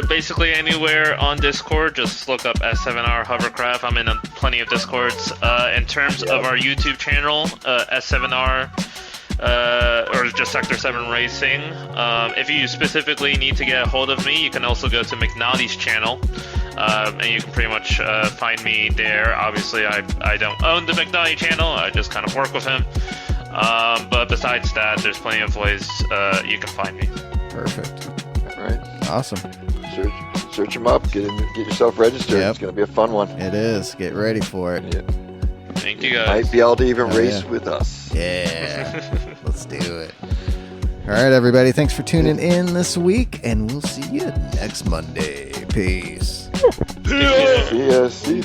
Basically anywhere on Discord, just look up S7R HverCraft. I'm in plenty of Discords. In terms of our YouTube channel, S7R, or just Sector 7 Racing. If you specifically need to get a hold of me, you can also go to McNally's channel, and you can pretty much find me there. Obviously, I don't own the McNally channel. I just kind of work with him. But besides that, there's plenty of ways you can find me. Perfect. All right. Awesome. Search them up. Get yourself registered. Yep. It's going to be a fun one. It is. Get ready for it. Yeah. Thank you guys. Might be able to even race with us. Yeah. Let's do it. All right, everybody. Thanks for tuning in this week, and we'll see you next Monday. Peace. See ya.